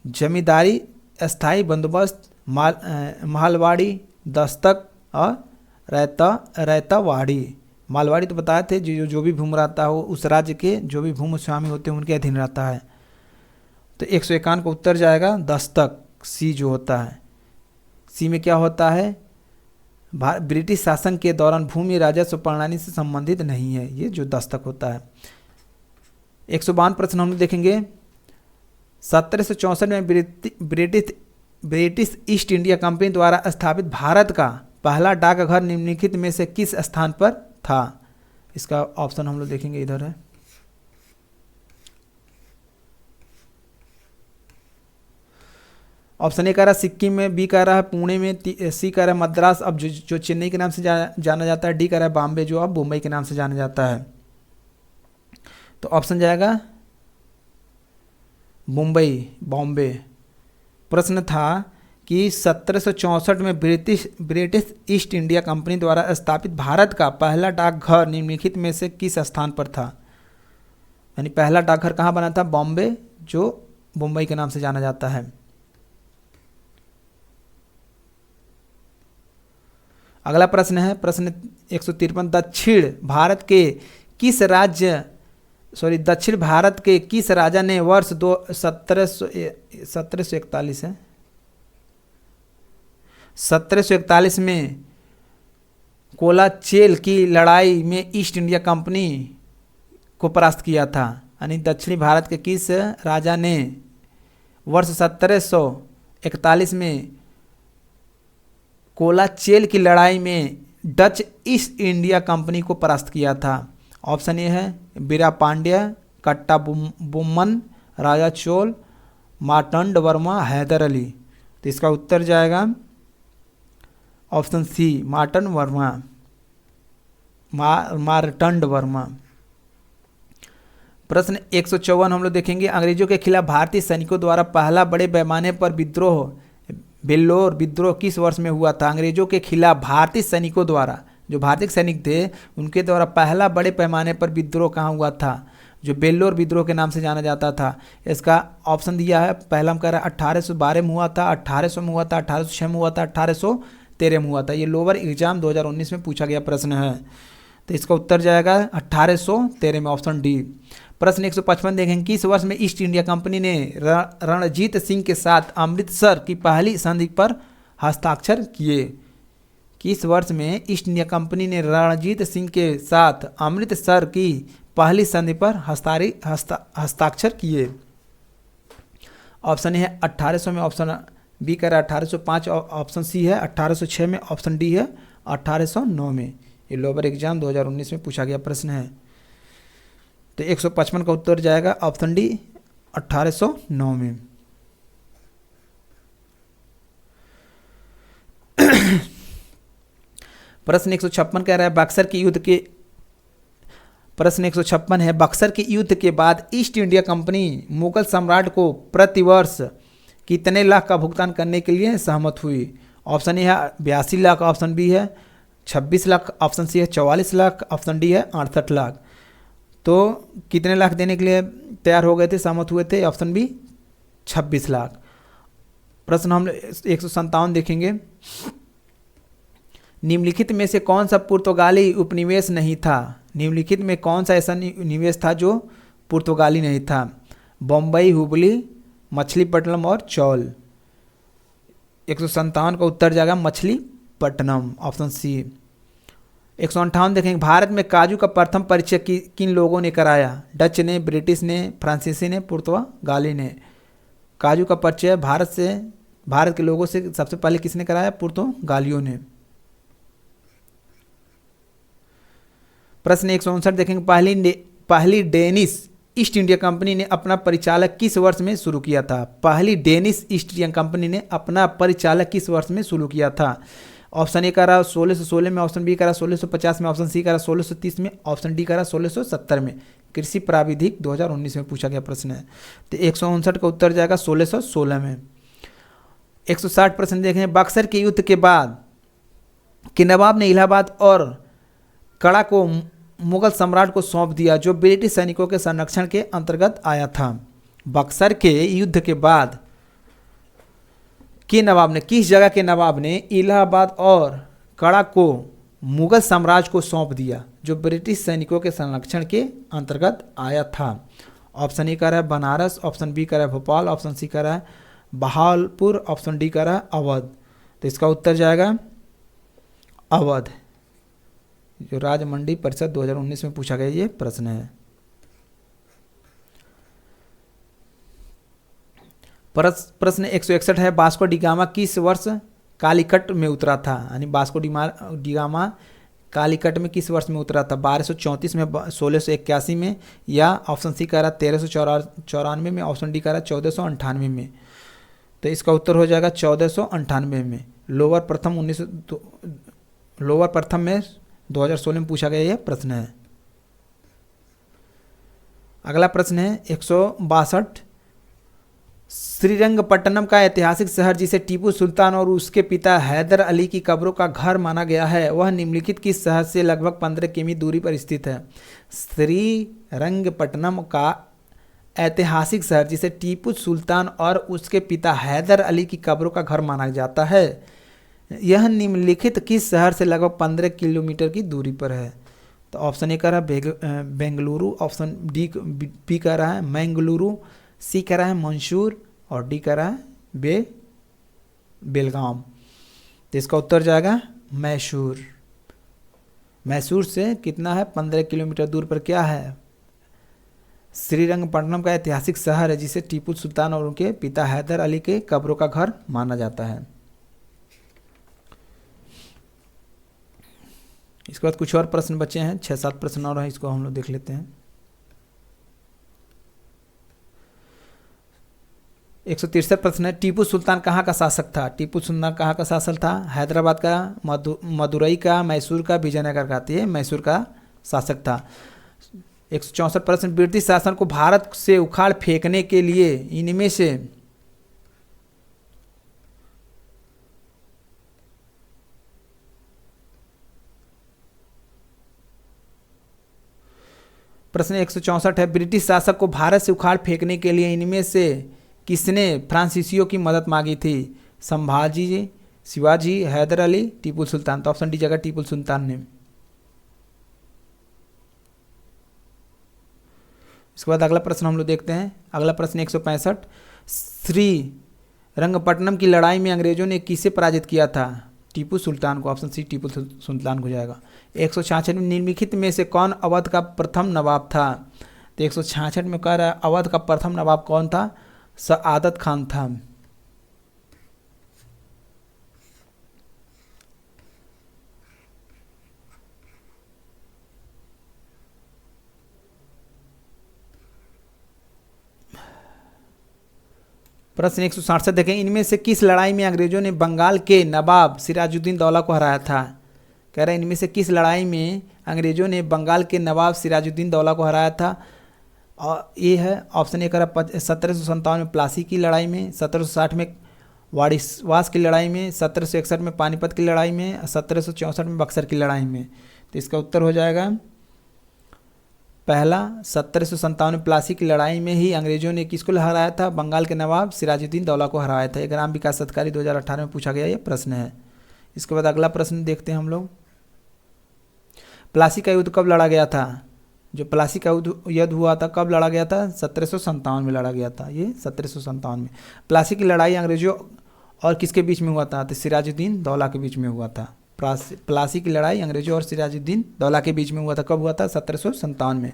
जमींदारी, स्थायी बंदोबस्त, मालवाड़ी, दस्तक और रैतावाड़ी। मालवाड़ी तो बताए थे, जो भी भूमि रहता हो उस राज्य के जो भी भूमि स्वामी होते हैं उनके अधीन रहता है। तो 151 का उत्तर जाएगा दस्तक, सी जो होता है। सी में क्या होता है? ब्रिटिश शासन के दौरान भूमि राजस्व प्रणाली से संबंधित नहीं है, ये जो दस्तक होता है। 152 प्रश्न हम लोग देखेंगे। 1764 में ब्रिटिश ईस्ट इंडिया कंपनी द्वारा स्थापित भारत का पहला डाकघर निम्नलिखित में से किस स्थान पर था? इसका ऑप्शन हम लोग देखेंगे, इधर है। ऑप्शन ए कह रहा है सिक्किम में, बी कह रहा है पुणे में, सी कह रहा है मद्रास, अब जो चेन्नई के नाम से जाना जाता है, डी कह रहा है बॉम्बे, जो अब मुंबई के नाम से जाना जाता है। तो ऑप्शन जाएगा मुंबई, बॉम्बे। प्रश्न था कि 1764 में ब्रिटिश ईस्ट इंडिया कंपनी द्वारा स्थापित भारत का पहला डाकघर निम्नलिखित में से किस स्थान पर था? यानी पहला डाकघर कहाँ बना था? बॉम्बे, जो मुंबई के नाम से जाना जाता है। अगला प्रश्न है प्रश्न 153। दक्षिण भारत के किस राजा ने वर्ष 1741 में कोलाचेल की लड़ाई में ईस्ट इंडिया कंपनी को परास्त किया था? यानी दक्षिणी भारत के किस राजा ने वर्ष 1741 में कोलाचेल की लड़ाई में डच ईस्ट इंडिया कंपनी को परास्त किया था? ऑप्शन ए है बीरा पांड्या, कट्टा बुम्मन, राजा चोल, मार्तंड वर्मा, हैदर अली। तो इसका उत्तर जाएगा ऑप्शन सी मार्तंड वर्मा, मार्तंड वर्मा। प्रश्न 154 हम लोग देखेंगे, अंग्रेजों के खिलाफ भारतीय सैनिकों द्वारा पहला बड़े पैमाने पर विद्रोह वेल्लोर विद्रोह किस वर्ष में हुआ था? अंग्रेजों के खिलाफ भारतीय सैनिकों द्वारा, जो भारतीय सैनिक थे उनके द्वारा पहला बड़े पैमाने पर विद्रोह कहाँ हुआ था? जो वेल्लोर विद्रोह के नाम से जाना जाता था। इसका ऑप्शन दिया है, पहला हम कह रहे हैं 1812 में हुआ था, 1800 में हुआ था, 1806 में हुआ था, 1813 में हुआ था। ये लोअर एग्जाम 2019 में पूछा गया प्रश्न है। तो इसका उत्तर जाएगा 1813 में, ऑप्शन डी। प्रश्न 155 देखेंगे, किस वर्ष में ईस्ट इंडिया कंपनी ने रणजीत सिंह के साथ अमृतसर की पहली संधि पर हस्ताक्षर किए? किस वर्ष में ईस्ट इंडिया कंपनी ने रणजीत सिंह के साथ अमृतसर की पहली संधि पर हस्ताक्षर किए? ऑप्शन है 1800 में, ऑप्शन बी कह रहा है 1805, ऑप्शन सी है 1806 में, ऑप्शन डी है 1809 में। ये लोअर एग्जाम 2019 में पूछा गया प्रश्न है। तो 155 का उत्तर जाएगा ऑप्शन डी 1809 में। प्रश्न 156 कह रहा है, बक्सर के युद्ध के प्रश्न 156 है, बक्सर के युद्ध के बाद ईस्ट इंडिया कंपनी मुगल सम्राट को प्रतिवर्ष कितने लाख का भुगतान करने के लिए सहमत हुई? ऑप्शन ए है 82 लाख, ऑप्शन बी है 26 लाख, ऑप्शन सी है 44 लाख, ऑप्शन डी है 68 लाख। तो कितने लाख देने के लिए तैयार हो गए थे, सहमत हुए थे? Option B 26 lakh. प्रश्न हम 157 देखेंगे, निम्नलिखित में से कौन सा पुर्तगाली उपनिवेश नहीं था? निम्नलिखित में कौन सा ऐसा निवेश था जो पुर्तगाली नहीं था? बम्बई, हुबली, मछलीपट्टनम और चौल। 157 का उत्तर जाएगा मछलीपट्टनम, ऑप्शन सी। 158 देखेंगे, भारत में काजू का प्रथम परिचय किन लोगों ने कराया? डच ने, ब्रिटिश ने, फ्रांसीसी ने, पुर्तगाली ने। काजू का परिचय भारत के लोगों से सबसे पहले किसने कराया? पुर्तगालियों ने। प्रश्न 159 देखेंगे, पहली डेनिश ईस्ट इंडिया कंपनी ने अपना परिचालक किस वर्ष में शुरू किया था? पहली डेनिश ईस्ट इंडिया कंपनी ने अपना परिचालक किस वर्ष में शुरू किया था? ऑप्शन ए का रहा 1616 में, ऑप्शन बी का रहा 1650 में, ऑप्शन सी का रहा 1630 में, ऑप्शन डी का रहा 1670 में। कृषि प्राविधिक 2019 में पूछा गया प्रश्न है। तो 159 का उत्तर जाएगा 1616 में। 160 प्रश्न देखें, बक्सर के युद्ध के बाद कि नवाब ने इलाहाबाद और कड़ा को मुगल सम्राट को सौंप दिया, जो ब्रिटिश सैनिकों के संरक्षण के अंतर्गत आया था। बक्सर के युद्ध के बाद किस जगह के नवाब ने इलाहाबाद और कड़ा को मुगल साम्राज्य को सौंप दिया, जो ब्रिटिश सैनिकों के संरक्षण के अंतर्गत आया था? ऑप्शन ए का रहा है बनारस, ऑप्शन बी का रहा है भोपाल, ऑप्शन सी का रहा है बहावलपुर, ऑप्शन डी का रहा है अवध। तो इसका उत्तर जाएगा अवध, जो राज्य मंडी परिषद 2019 में पूछा गया ये प्रश्न है। प्रश्न 161 है, वास्को डी गामा किस वर्ष कालीकट में उतरा था? यानी वास्को डी गामा कालीकट में किस वर्ष में उतरा था? 1234 में, 1681 में, या ऑप्शन सी का रहा 1394 में, ऑप्शन डी का रहा 1498 में। तो इसका उत्तर हो जाएगा 1498 में। लोअर प्रथम में 2016 में पूछा गया यह प्रश्न है। अगला प्रश्न है 162, श्रीरंगपट्टनम का ऐतिहासिक शहर जिसे टीपू सुल्तान और उसके पिता हैदर अली की कब्रों का घर माना गया है, वह निम्नलिखित किस शहर से लगभग 15 किमी दूरी पर स्थित है? श्रीरंगपट्टनम का ऐतिहासिक शहर जिसे टीपू सुल्तान और उसके पिता हैदर अली की कब्रों का घर माना जाता है, यह निम्नलिखित किस शहर से लगभग 15 किलोमीटर की दूरी पर है? तो ऑप्शन ए का रहा है बेंगलुरु, ऑप्शन बी का रहा है मैंगलुरु, सी का रहा है मंसूर और डी का रहा है बेलगाम। तो इसका उत्तर जाएगा मैसूर। मैसूर से कितना है? 15 किलोमीटर दूर पर क्या है? श्रीरंगपट्टनम का ऐतिहासिक शहर है जिसे टीपू सुल्तान और उनके पिता हैदर अली के कब्रों का घर माना जाता है। इसके बाद कुछ और प्रश्न बचे हैं, 6-7 प्रश्न और हैं, इसको हम लोग देख लेते हैं। 163 प्रश्न है, टीपू सुल्तान कहाँ का शासक था? टीपू सुल्तान कहाँ का शासक था? हैदराबाद का, मदुरई का, मैसूर का, विजयनगर का? ये मैसूर का शासक था। 164 प्रश्न, ब्रिटिश शासन को भारत से उखाड़ फेंकने के लिए इनमें से प्रश्न 164 है, ब्रिटिश शासक को भारत से उखाड़ फेंकने के लिए इनमें से किसने फ्रांसीसियों की मदद मांगी थी? संभाजी जी, शिवाजी, हैदर अली, टीपू सुल्तान? तो ऑप्शन डी जगह टीपू सुल्तान ने। इसके बाद अगला प्रश्न हम लोग देखते हैं। अगला प्रश्न 165, श्री रंगपट्टनम की लड़ाई में अंग्रेजों ने किसे पराजित किया था? टीपू सुल्तान को। ऑप्शन सी टीपू सुल्तान हो जाएगा। 166 में निम्नलिखित में से कौन अवध का प्रथम नवाब था? तो 166 में कह रहा है अवध का प्रथम नवाब कौन था? सआदत खान था। प्रश्न 167 से देखें, इनमें से किस लड़ाई में अंग्रेजों ने बंगाल के नवाब सिराजुद्दीन दौला को हराया था? कह रहे हैं इनमें से किस लड़ाई में अंग्रेजों ने बंगाल के नवाब सिराजुद्दीन दौला को हराया था? और ये है ऑप्शन ए कह रहा 1757 में प्लासी की लड़ाई में, 1760 में वाड़ीवास की लड़ाई में, 1761 में पानीपत की लड़ाई में, 1764 में बक्सर की लड़ाई में। तो इसका उत्तर हो जाएगा पहला, 1757 में प्लासी की लड़ाई में ही अंग्रेजों ने किसको हराया था? बंगाल के नवाब सिराजुद्दीन दौला को हराया था। ये ग्राम विकास अधिकारी 2018 में पूछा गया ये प्रश्न है। इसके बाद अगला प्रश्न देखते हैं हम लोग। प्लासी का युद्ध कब लड़ा गया था? जो प्लासी का युद्ध हुआ था कब लड़ा गया था? 1757 में लड़ा गया था। ये 1757 में। प्लासी की लड़ाई अंग्रेजों और किसके बीच में हुआ था? तो सिराजुद्दीन दौला के बीच में हुआ था। प्लासी की लड़ाई अंग्रेजों और सिराजुद्दीन दौला के बीच में हुआ था। कब हुआ था? 1757 में।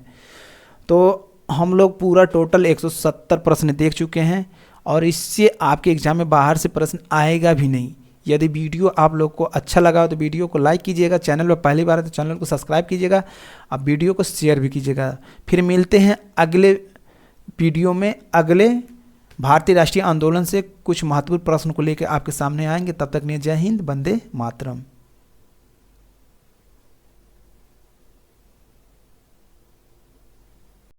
तो हम लोग पूरा टोटल 170 प्रश्न देख चुके हैं और इससे आपके एग्जाम में बाहर से प्रश्न आएगा भी नहीं। यदि वीडियो आप लोग को अच्छा लगा हो तो वीडियो को लाइक कीजिएगा, चैनल पर पहली बार है तो चैनल को सब्सक्राइब कीजिएगा, अब वीडियो को शेयर भी कीजिएगा। फिर मिलते हैं अगले वीडियो में, अगले भारतीय राष्ट्रीय आंदोलन से कुछ महत्वपूर्ण प्रश्न को लेकर आपके सामने आएंगे। तब तक के लिए जय हिंद, वंदे मातरम।